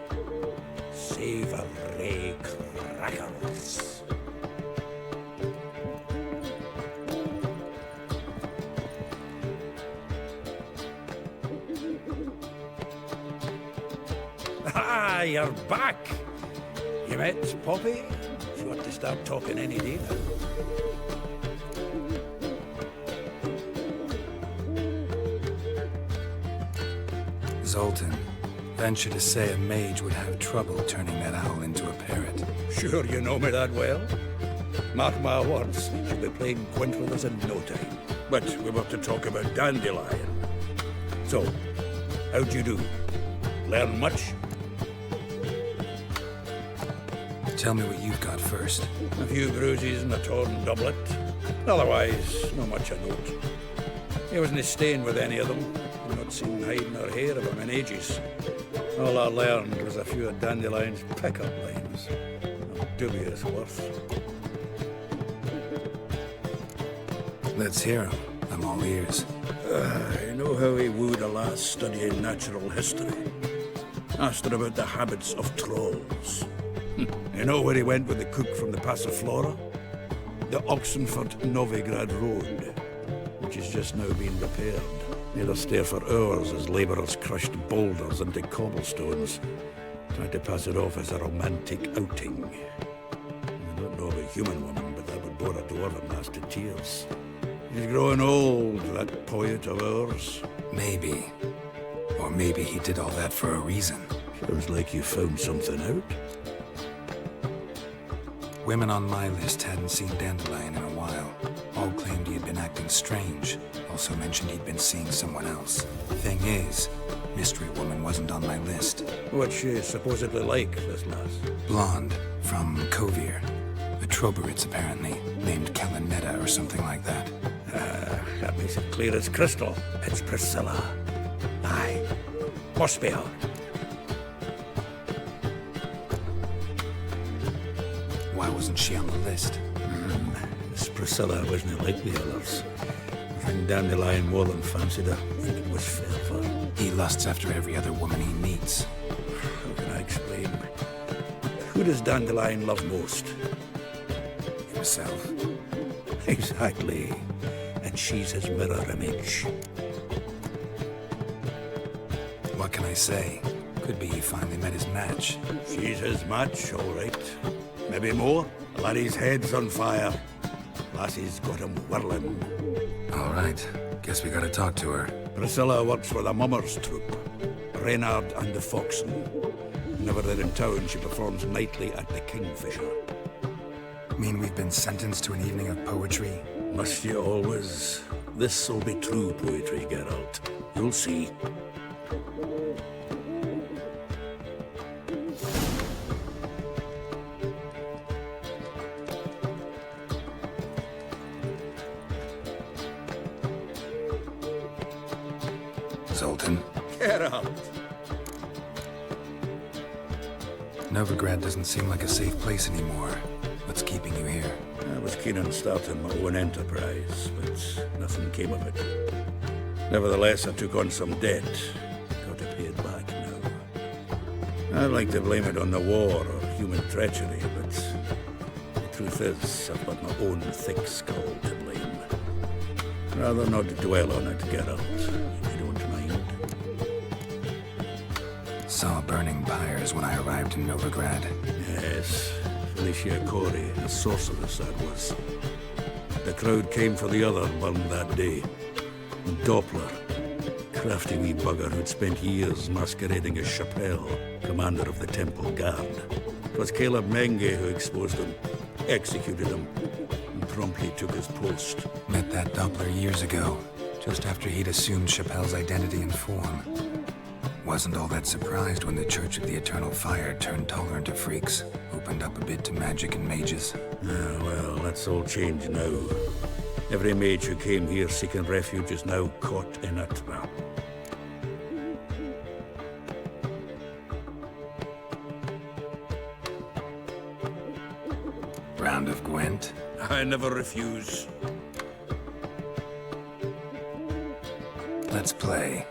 Savory crackers. Ah, you're back. You met Poppy? She ought to start talking any day now. Zoltan, venture to say a mage would have trouble turning that owl into a parrot. Sure you know me that well. Mark my words, she'll be playing quint with us in no time. But we're about to talk about Dandelion. So, how'd you do? Learn much? Tell me what you've got first. A few bruises and a torn doublet. Otherwise, not much of note. He wasn't staying with any of them. I've not seen hide nor hair of him in ages. All I learned was a few of Dandelion's pick-up lines. Of dubious worth. Let's hear him. I'm all ears. I know how he wooed a lass studying natural history. Asked her about the habits of trolls. You know where he went with the cook from the Passiflora? The Oxenford-Novigrad Road, which is just now being repaired. Made us stare for hours as labourers crushed boulders into cobblestones, tried to pass it off as a romantic outing. I don't know of a human woman, but that would bore a dwarven lass to tears. He's growing old, that poet of ours. Maybe. Or maybe he did all that for a reason. Sounds like you found something out. Women on my list hadn't seen Dandelion in a while. All claimed he had been acting strange. Also mentioned he'd been seeing someone else. Thing is, Mystery Woman wasn't on my list. What's she supposedly like, this lass? Blonde, from Kovir. the Troberids, apparently. Named Kalanetta or something like that. That makes it clear as crystal. It's Priscilla. Aye. Must be her. Why wasn't she on the list? This Priscilla wasn't like the others. I think Dandelion more than fancied her. I think it was fair for her. He lusts after every other woman he meets. How can I explain? Who does Dandelion love most? Himself. Exactly. And she's his mirror image. What can I say? Could be he finally met his match. She's his match, all right. Maybe more. Laddie's head's on fire. Lassie's got him whirling. All right. Guess we gotta talk to her. Priscilla works for the Mummers troupe. Reynard and the Foxen. Whenever they're in town, she performs nightly at the Kingfisher. Mean we've been sentenced to an evening of poetry? Must you always? This'll be true poetry, Geralt. You'll see. Zoltan? Geralt! Novigrad doesn't seem like a safe place anymore. What's keeping you here? I was keen on starting my own enterprise, but nothing came of it. Nevertheless, I took on some debt. Got to pay it back now. I'd like to blame it on the war or human treachery, but the truth is, I've got my own thick skull to blame. Rather not dwell on it, Geralt, if you don't mind. Saw burning pyres when I arrived in Novigrad. Yes, Felicia Corey, a sorceress that was. The crowd came for the other burned that day. And Doppler, crafty wee bugger who'd spent years masquerading as Chappelle, commander of the Temple Guard. It was Caleb Menge who exposed him, executed him, and promptly took his post. Met that Doppler years ago, just after he'd assumed Chappelle's identity and form. Wasn't all that surprised when the Church of the Eternal Fire turned tolerant of freaks, opened up a bit to magic and mages. Well, that's all changed now. Every mage who came here seeking refuge is now caught in a trap. Round of Gwent? I never refuse. Let's play.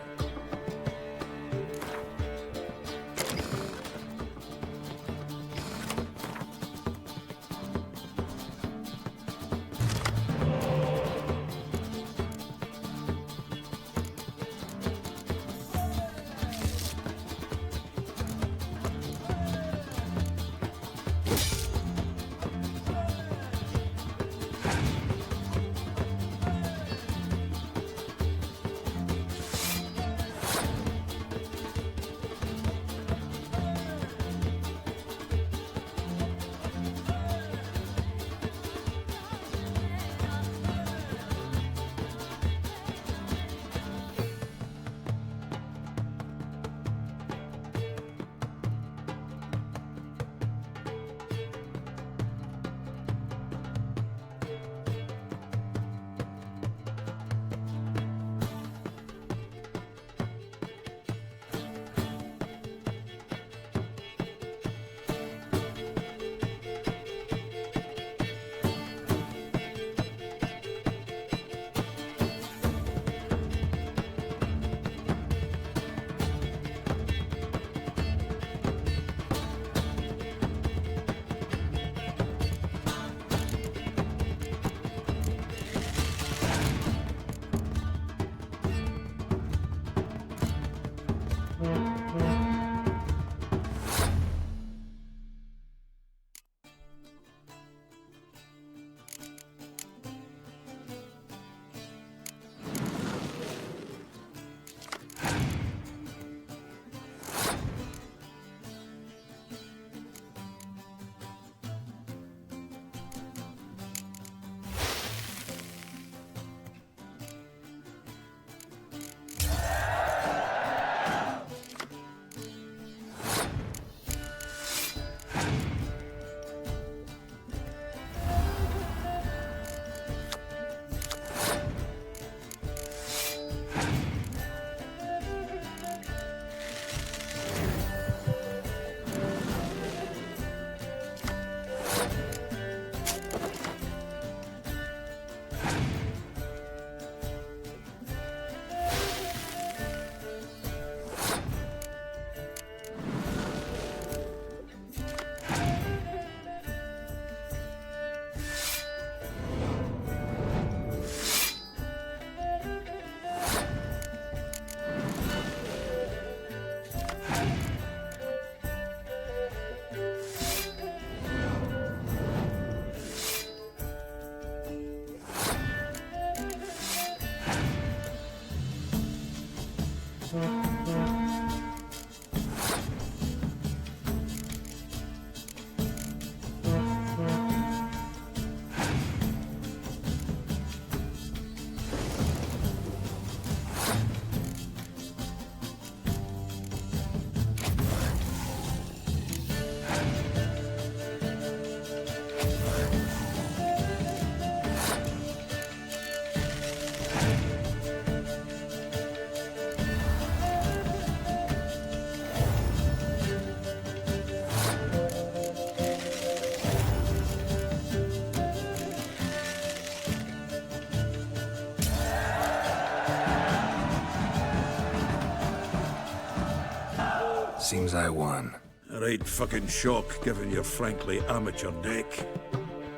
Seems I won. A right fucking shock, given your frankly amateur deck.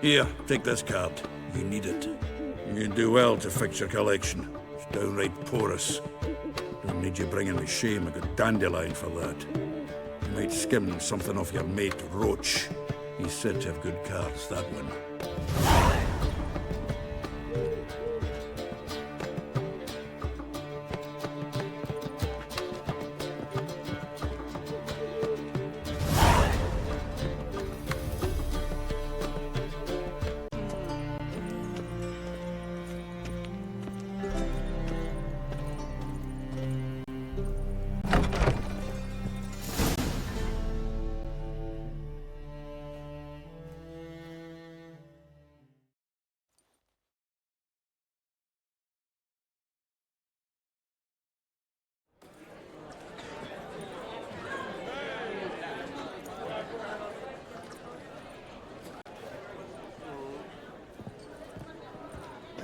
Here, take this card. You need it. You do well to fix your collection. It's downright porous. Don't need you bringing me shame. I got dandelion for that. You might skim something off your mate Roach. He's said to have good cards, that one.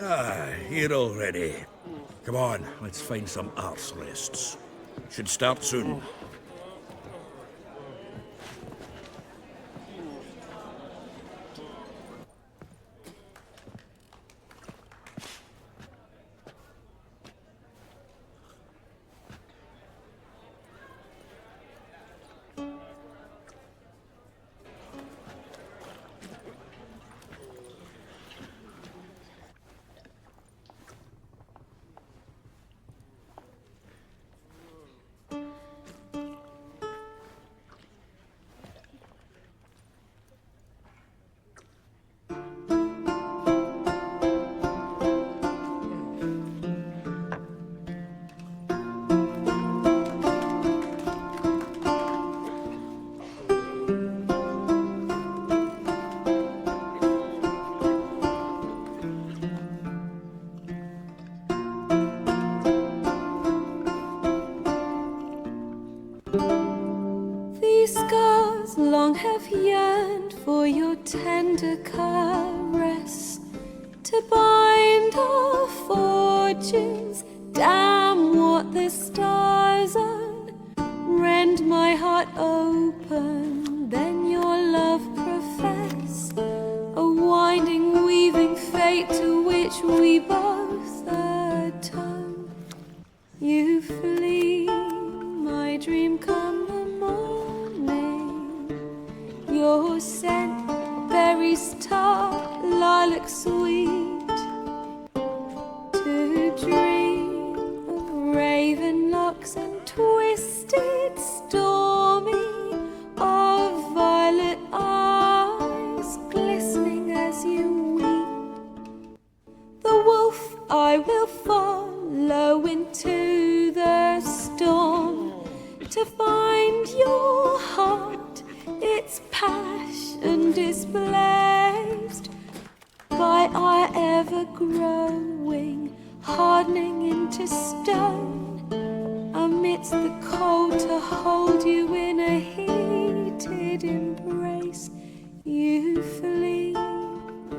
Ah, here already. Come on, let's find some arse rests. Should start soon. These scars long have yearned for your tender caress, to bind our fortunes. Damn what the stars own. Rend my heart open, then your love profess, a winding, weaving fate to which we both atone. You flee, my dream come the morning. Your scent, berries tart, lilac sweet. To dream of raven locks and twisted, stormy, of violet eyes glistening as you weep. The wolf I will follow into the storm, to find your heart, its passion displaced by our ever-growing, hardening into stone, amidst the cold to hold you in a heated embrace. You flee,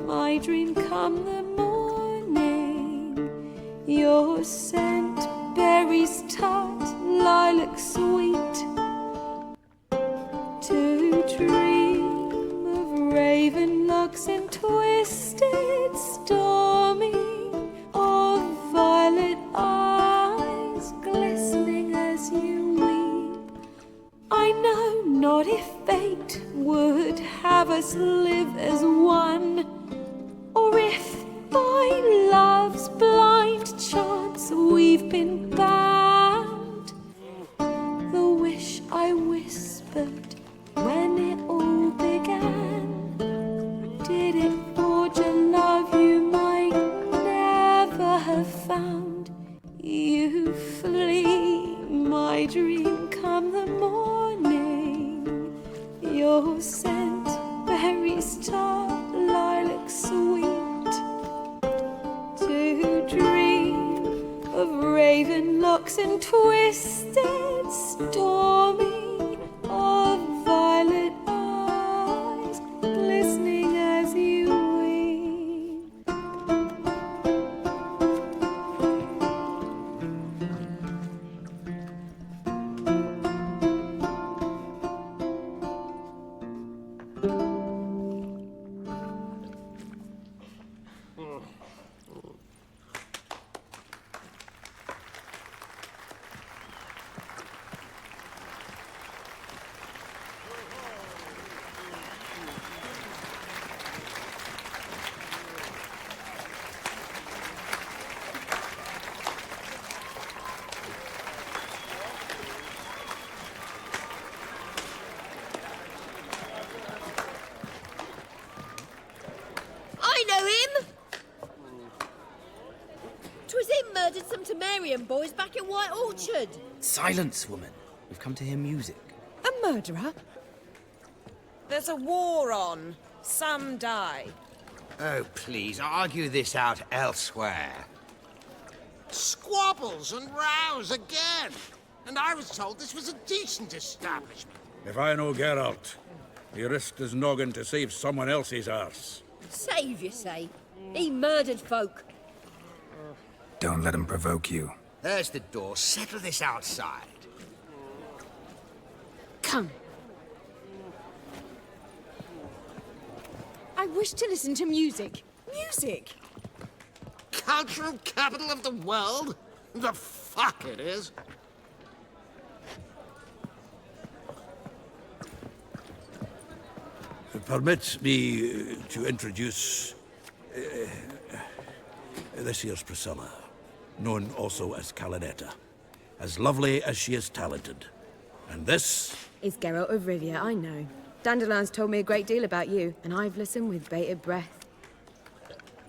my dream come the morning. Your scent, berries tart, lilac sweet. To dream of raven locks and twisted, stormy, of violet eyes glistening as you weep. I know not if fate would have us live as one, or if by love's blind chance we've been bound. The wish I whispered when it all began, did it forge a love you might never have found? You flee, my dream come the morning. Your scent, berries tart, lilac sweet. To dream of raven locks and twisted, stormy, of violet eyes glistening as you weep. I know him! 'Twas him murdered some Temerian boys back in White Orchard. Silence, woman. We've come to hear music. A murderer? There's a war on. Some die. Oh, please, argue this out elsewhere. Squabbles and rows again. And I was told this was a decent establishment. If I know Geralt, he risked his noggin to save someone else's arse. Save, you say? He murdered folk. Don't let him provoke you. There's the door. Settle this outside. Come. I wish to listen to music. Music! Cultural capital of the world? The fuck it is. Permit me to introduce... this here's Priscilla, known also as Calinetta. As lovely as she is talented. And this... Is Geralt of Rivia, I know. Dandelion's told me a great deal about you, and I've listened with bated breath.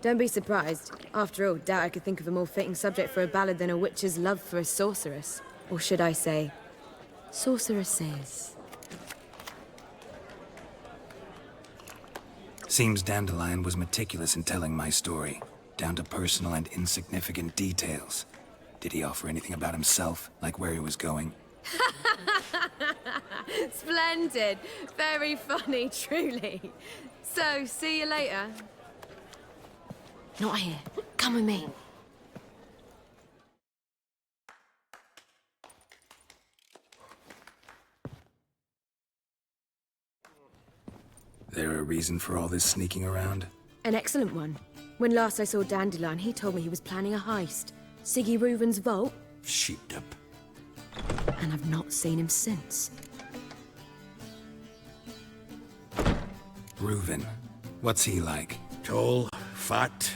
Don't be surprised. After all, doubt I could think of a more fitting subject for a ballad than a witch's love for a sorceress. Or should I say, sorceresses. Seems Dandelion was meticulous in telling my story, down to personal and insignificant details. Did he offer anything about himself, like where he was going? Splendid. Very funny, truly. So, see you later. Not here. Come with me. There a reason for all this sneaking around? An excellent one. When last I saw Dandelion, he told me he was planning a heist. Siggy Reuven's vault. Sheeped up. And I've not seen him since. Reuven. What's he like? Tall, fat,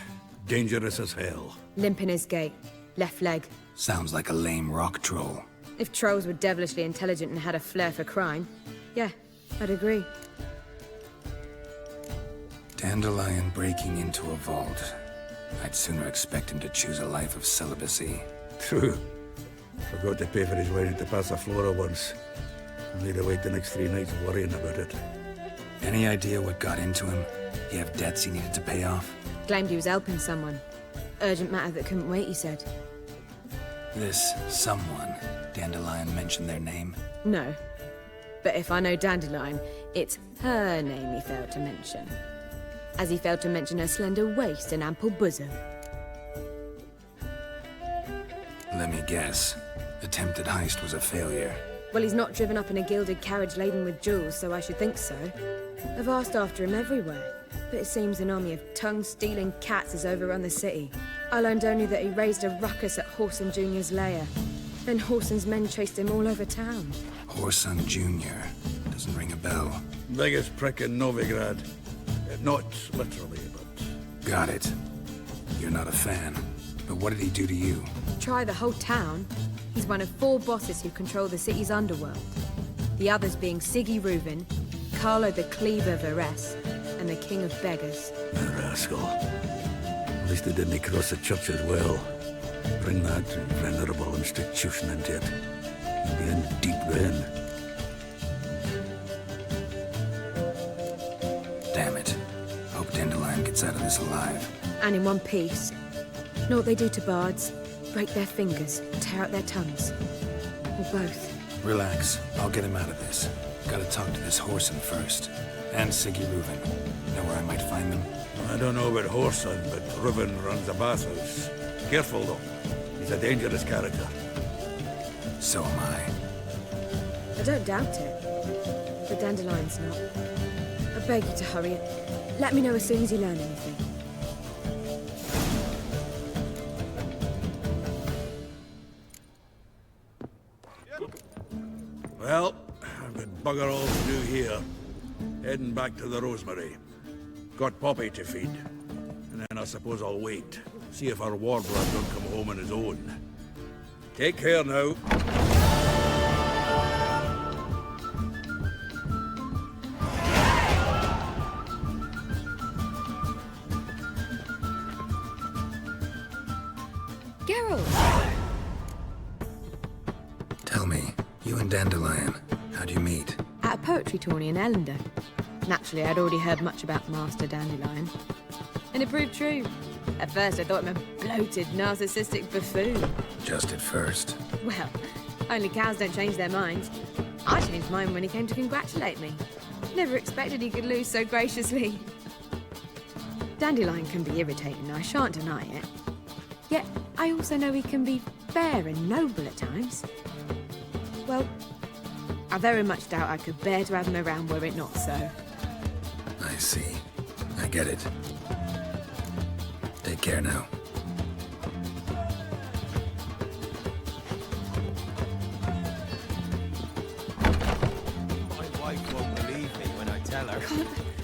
dangerous as hell. Limp in his gait. Left leg. Sounds like a lame rock troll. If trolls were devilishly intelligent and had a flair for crime, yeah, I'd agree. Dandelion breaking into a vault. I'd sooner expect him to choose a life of celibacy. True. Forgot to pay for his wedding to Passaflora once. I made her wait the next 3 nights worrying about it. Any idea what got into him? He have debts he needed to pay off? Claimed he was helping someone. Urgent matter that couldn't wait, he said. This someone, Dandelion mentioned their name? No. But if I know Dandelion, it's her name he failed to mention. As he failed to mention her slender waist and ample bosom. Let me guess. Attempted heist was a failure. Well, he's not driven up in a gilded carriage laden with jewels, so I should think so. I've asked after him everywhere, but it seems an army of tongue-stealing cats has overrun the city. I learned only that he raised a ruckus at Whoreson Jr.'s lair. Then Whoreson's men chased him all over town. Whoreson Jr. Doesn't ring a bell. Biggest prick in Novigrad. Not literally, but... Got it. You're not a fan. But what did he do to you? Try the whole town. He's one of 4 bosses who control the city's underworld. The others being Siggy Reuven, Carlo the Cleaver Varese, and the King of Beggars. The rascal. At least he didn't cross the church as well. Bring that venerable institution into it. You'll be in deep then. Damn it. Hope Dandelion gets out of this alive. And in one piece. Know what they do to bards? Break their fingers, tear out their tongues. Or both. Relax. I'll get him out of this. Gotta talk to this Whoreson first. And Siggy Reuven. Know where I might find them? I don't know about Whoreson, but Reuven runs a bathhouse. Careful, though. He's a dangerous character. So am I. I don't doubt it. But Dandelion's not. I beg you to hurry it. Let me know as soon as you learn anything. Well, I've got bugger all to do here. Heading back to the Rosemary. Got Poppy to feed. And then I suppose I'll wait. See if our warbler don't come home on his own. Take care now. Geralt! Tell me, you and Dandelion, how'd you meet? At a poetry tourney in Ellender. Naturally, I'd already heard much about Master Dandelion. And it proved true. At first, I thought him a bloated, narcissistic buffoon. Just at first. Well, only cows don't change their minds. I changed mine when he came to congratulate me. Never expected he could lose so graciously. Dandelion can be irritating, I shan't deny it. Yet, I also know he can be fair and noble at times. Well, I very much doubt I could bear to have him around were it not so. I see. I get it. Take care now. My wife won't believe me when I tell her.